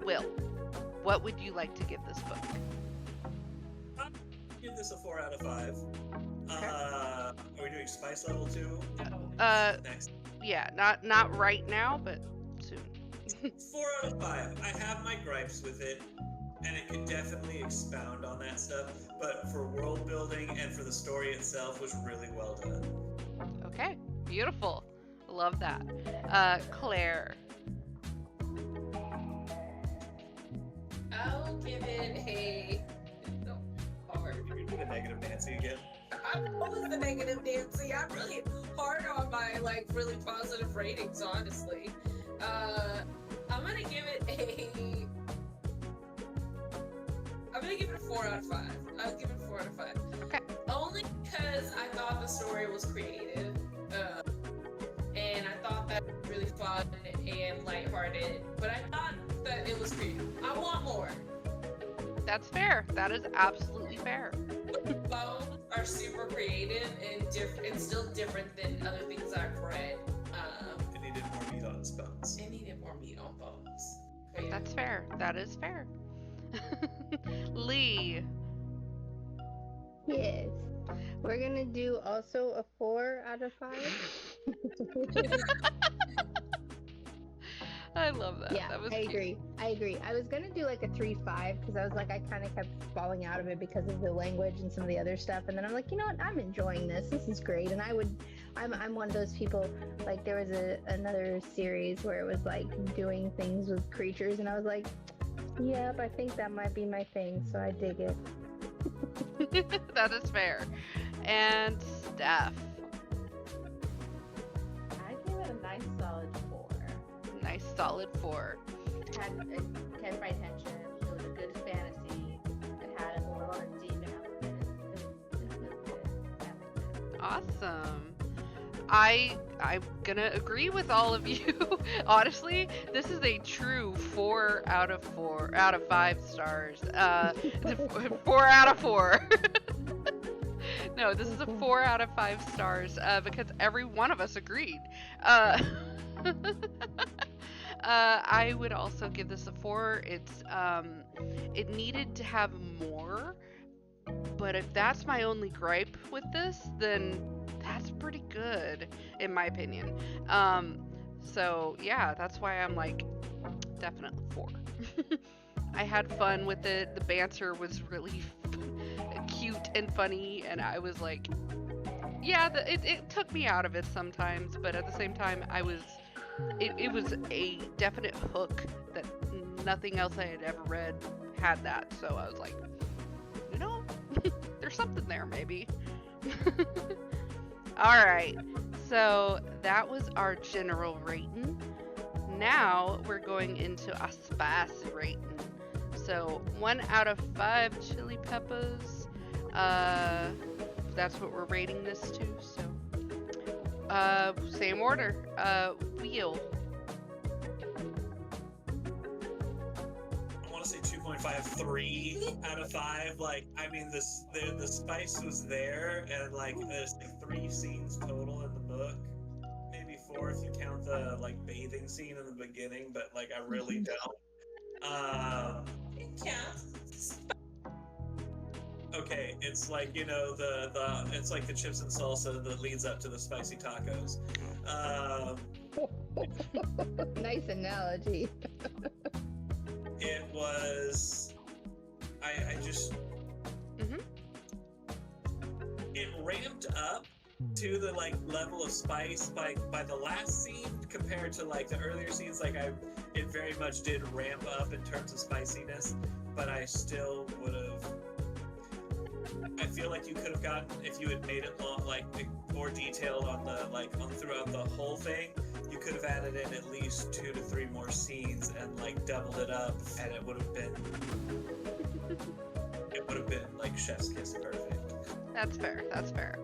Will, what would you like to give this book? I'll give this a 4 out of 5. Okay. Are we doing spice level 2? Next. Yeah, not right now, but soon. 4 out of 5. I have my gripes with it, and it could definitely expound on that stuff, but for world building and for the story itself was really well done. Okay, beautiful. Love that. Claire. I'll give it a. No, hard. You're gonna do the negative Nancy again. I'm always the negative Nancy. I'm really hard on my like really positive ratings, honestly. I'm gonna give it a 4 out of 5. I'll give it a 4 out of 5. Okay. Only because I thought the story was creative, and I thought that was really fun and lighthearted. But I thought that it was creative. I want more. That's fair. That is absolutely fair. Both are super creative and still different than other things I've read. It needed more meat on its bones. It needed more meat on bones. But yeah. That's fair. That is fair. Lee. Yes. We're gonna do also a 4 out of 5. I love that. Yeah, That was I cute. agree. I was gonna do like a 3-5 because I was like, I kind of kept falling out of it because of the language and some of the other stuff. And then I'm like, you know what? I'm enjoying this. This is great. And I'm one of those people. Like there was another series where it was like doing things with creatures, and I was like, yep, I think that might be my thing. So I dig it. That is fair. And Steph. I give it a nice solid 4. Nice solid 4. It kept my attention. It was a good fantasy. It had a lot of deep elements. It was good. Awesome. I'm gonna agree with all of you. Honestly, this is a true 4 out of 5 stars. 4 out of 4. No, this is a 4 out of 5 stars because every one of us agreed. I would also give this a 4. It needed to have more, but if that's my only gripe with this, then that's pretty good in my opinion. So yeah, that's why I'm like definitely 4. I had fun with it. The banter was really cute and funny, and I was like, yeah, it took me out of it sometimes, but at the same time, it was a definite hook that nothing else I had ever read had that. So I was like, you know, there's something there maybe. All right, so that was our general rating. Now we're going into a spice rating. So 1 out of 5 chili peppers. That's what we're rating this to. So same order. Wheel. I want to say 2.5 3 out of 5. Like, I mean, the spice was there, and like there's like 3 scenes total in the book, maybe 4 if you count the like bathing scene in the beginning, but like I really don't. It counts. Okay, it's like, you know, the it's like the chips and salsa that leads up to the spicy tacos. Nice analogy. It was, I just, it ramped up to the like level of spice by the last scene compared to like the earlier scenes. Like it very much did ramp up in terms of spiciness, but I still would have. I feel like you could have gotten, if you had made it long, like more detailed on the on throughout the whole thing. You could have added in at least 2 to 3 more scenes and like doubled it up, and it would have been like chef's kiss perfect. That's fair. That's fair.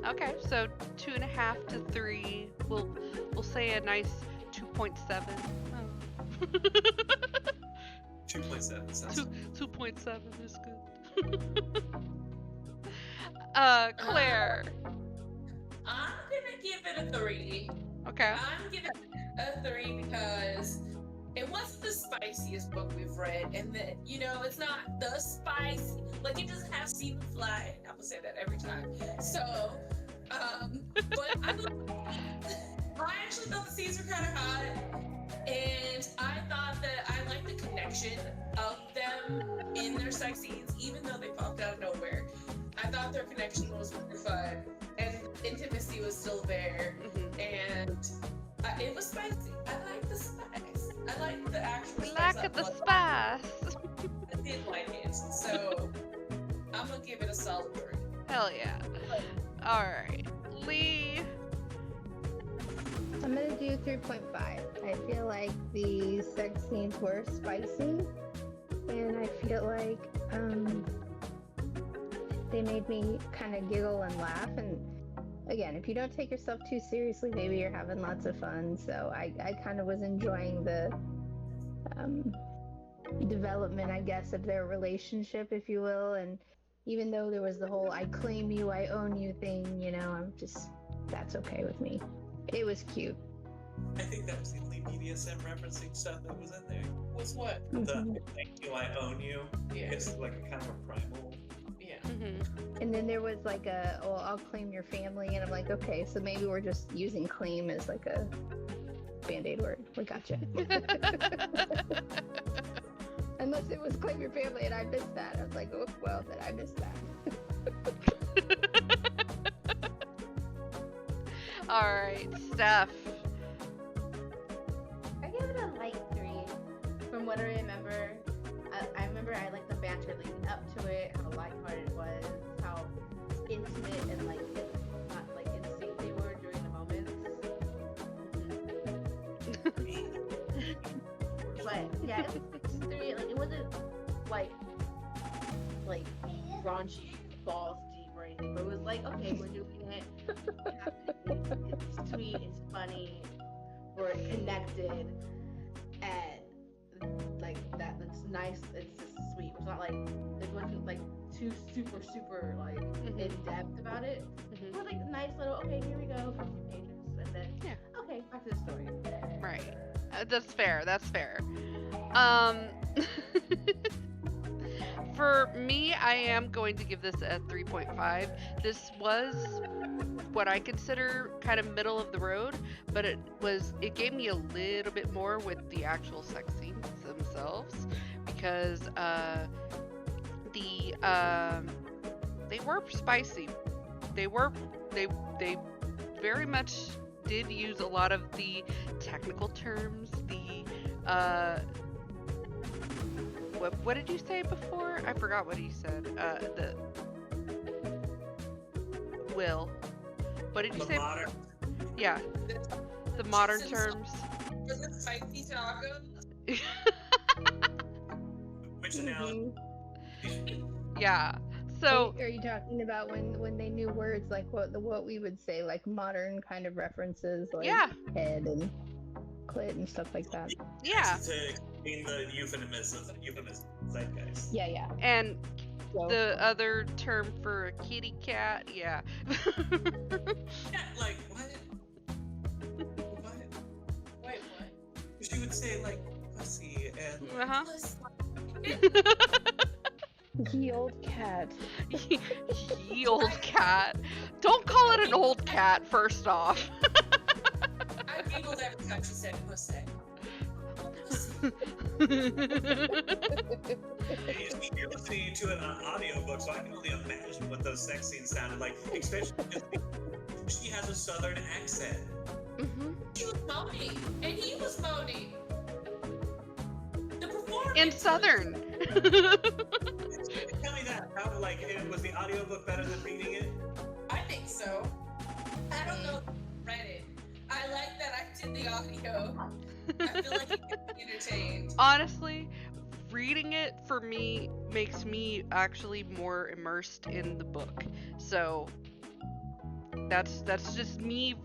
Okay, so 2.5 to 3. We'll say a nice 2.7. Oh. 2.7 sounds. 2.7 is good. Claire. I'm gonna give it a 3. Okay. I'm giving it a 3 because it wasn't the spiciest book we've read, and that, you know, it's not the spicy. Like, it doesn't have seafood fly. I'm gonna say that every time. So, but I actually thought the scenes were kind of hot, and I thought that I liked the connection of them in their sex scenes, even though they popped out of nowhere. I thought their connection was really fun, and intimacy was still there, and it was spicy. I like the spice. I like the actual spice. Look at the spice. I did like it, so I'm gonna give it a solid 3. Hell yeah. Alright. Lee. I'm gonna do 3.5. I feel like the sex scenes were spicy, and I feel like they made me kind of giggle and laugh. And again, if you don't take yourself too seriously, maybe you're having lots of fun. So I kind of was enjoying the development, I guess, of their relationship, if you will. And even though there was the whole "I claim you, I own you" thing, you know, that's okay with me. It was cute. I think that was the only BDSM referencing stuff that was in there. Was what? The "thank you, I own you." Yeah. It's like a kind of a primal. Yeah. And then there was like I'll claim your family, and I'm like, okay, so maybe we're just using claim as like a band-aid word. We gotcha. Unless it was claim your family and I missed that. I was like, oh, well, then I missed that. Alright, Steph. I give it a light 3. From what I remember, I remember I liked the banter leading up to it, how lighthearted it was, how intimate and like not like in sync they were during the moments. But yeah, it's 3. Like, it wasn't like raunchy, balls deep or anything, but it was like, okay, we're doing it. It's sweet, it's funny, we're connected, and like that's nice. It's just sweet. It's not like it wasn't like too super like in depth about it. It was like a nice little, okay, here we go, 50 pages, and then okay, back to the story. Right. That's fair. That's fair. For me, I am going to give this a 3.5. This was what I consider kind of middle of the road, but it gave me a little bit more with the actual sex scenes themselves, because they were spicy. They very much did use a lot of the technical terms, what did you say before? I forgot what he said. Will. What did you say? Modern. Yeah. The modern terms. Was it spicy tacos? Which now? Yeah. So are you talking about when they knew words like what we would say, like modern kind of references, like head and clit and stuff like that? Yeah. To explain the euphemisms zeitgeist. Yeah. And So, the other term for a kitty cat, yeah. Yeah, like what? What? Wait, what? She would say like pussy and Uh-huh. ye old cat. Ye old cat. Don't call it an old cat, first off. I giggled every time she said pussy. you're listening to it on audiobook, so I can only imagine what those sex scenes sounded like, especially because she has a southern accent. Mhm. She was moaning, and he was moaning. The performance. In Southern. Tell me that. How, like, was the audiobook better than reading it? I think so. I don't know if I read it. I like that I did the audio. I feel like you can be entertained. Honestly, reading it for me makes me actually more immersed in the book. So that's just me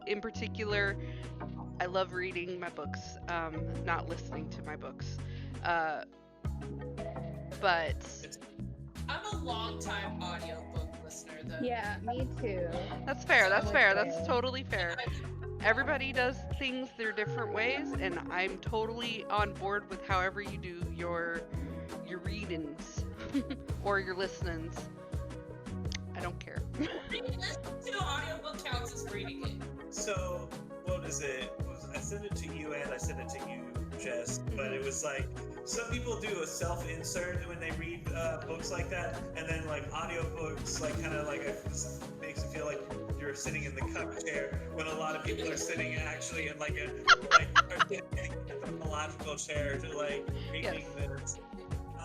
in particular. I love reading my books, not listening to my books. But I'm a long-time audiobook listener, though. Yeah, me too. that's fair. That's fair. Okay. That's totally fair. Everybody does things their different ways, and I'm totally on board with however you do your readings or your listenings. I don't care. Listening to an audiobook counts as reading it. So, what is it? I sent it to you and I sent it to you, Jess, but it was like, some people do a self-insert when they read books like that, and then like audiobooks, like kind of like it makes it feel like you're sitting in the cup chair when a lot of people are sitting actually in like a anthropological chair to like reading this.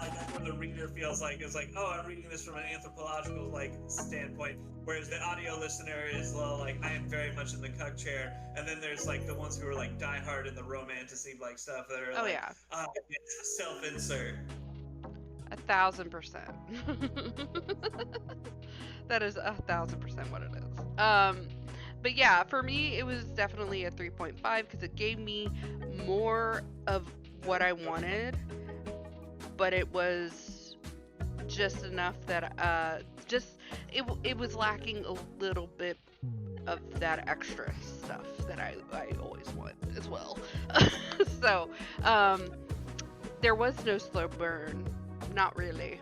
That's where the reader feels like it's like, oh, I'm reading this from an anthropological like standpoint, whereas the audio listener is like, I am very much in the cuck chair. And then there's like the ones who are like diehard in the romantasy like stuff that are Oh like, yeah, it's self-insert. 1,000%. That is 1,000% what it is. But yeah, for me it was definitely a 3.5 because it gave me more of what I wanted, but it was just enough that it was lacking a little bit of that extra stuff that I always want as well. So there was no slow burn, not really.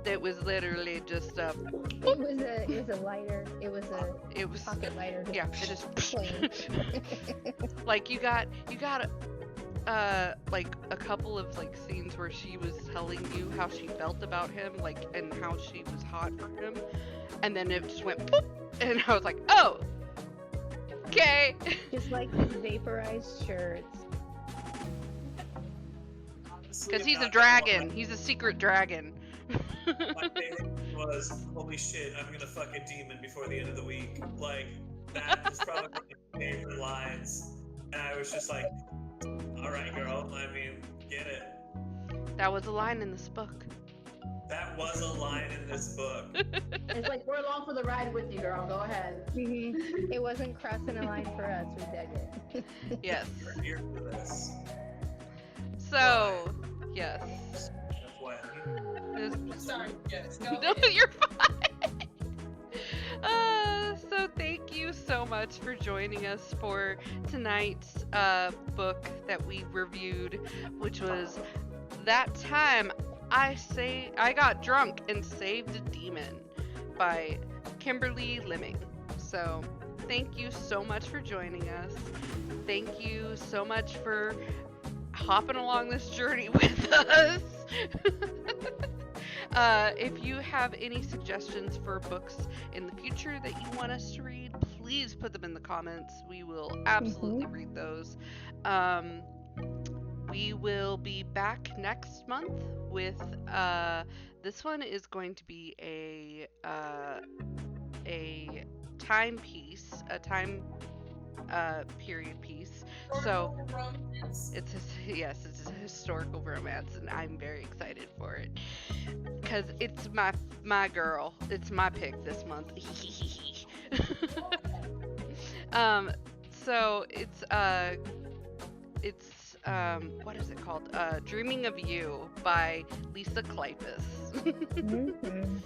It was literally just It was a lighter. It was a pocket lighter. yeah, it just Plain. like you got like a couple of like scenes where she was telling you how she felt about him, like, and how she was hot for him, and then it just went boop, and I was like, oh, okay. Just like his vaporized shirts. Because he's a dragon. He's a secret dragon. My favorite was, holy shit, I'm gonna fuck a demon before the end of the week. Like, that was probably one of my favorite lines. And I was just like, alright, girl, I mean, get it. That was a line in this book. That was a line in this book. It's like, we're along for the ride with you, girl. Go ahead. It wasn't crossing a line for us. We dug it. Yes. We're here for this. So, yes. That's why Sorry, yes. Go No, ahead. you're fine. So thank you so much for joining us for tonight's book that we reviewed, which was That Time I Got Drunk and Saved a Demon by Kimberly Lemming. So thank you so much for joining us. Thank you so much for hopping along this journey with us. If you have any suggestions for books in the future that you want us to read, please put them in the comments. We will absolutely read those. We will be back next month with this one is going to be a timepiece, a time period piece. So Romance. it's a historical romance, and I'm very excited for it because it's my girl. It's my pick this month. So it's what is it called? Dreaming of You by Lisa Kleypas. Mhm.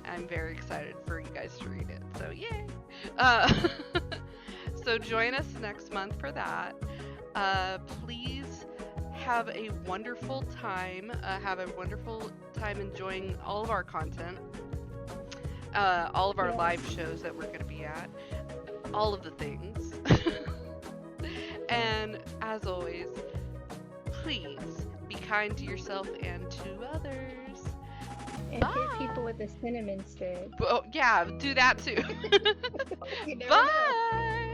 I'm very excited for you guys to read it. So yay! So join us next month for that. Please have a wonderful time. Have a wonderful time enjoying all of our content, all of our Yes. live shows that we're going to be at, all of the things. And as always, please be kind to yourself and to others. And hit people with a cinnamon stick. Oh, yeah, do that too. You never know. Bye.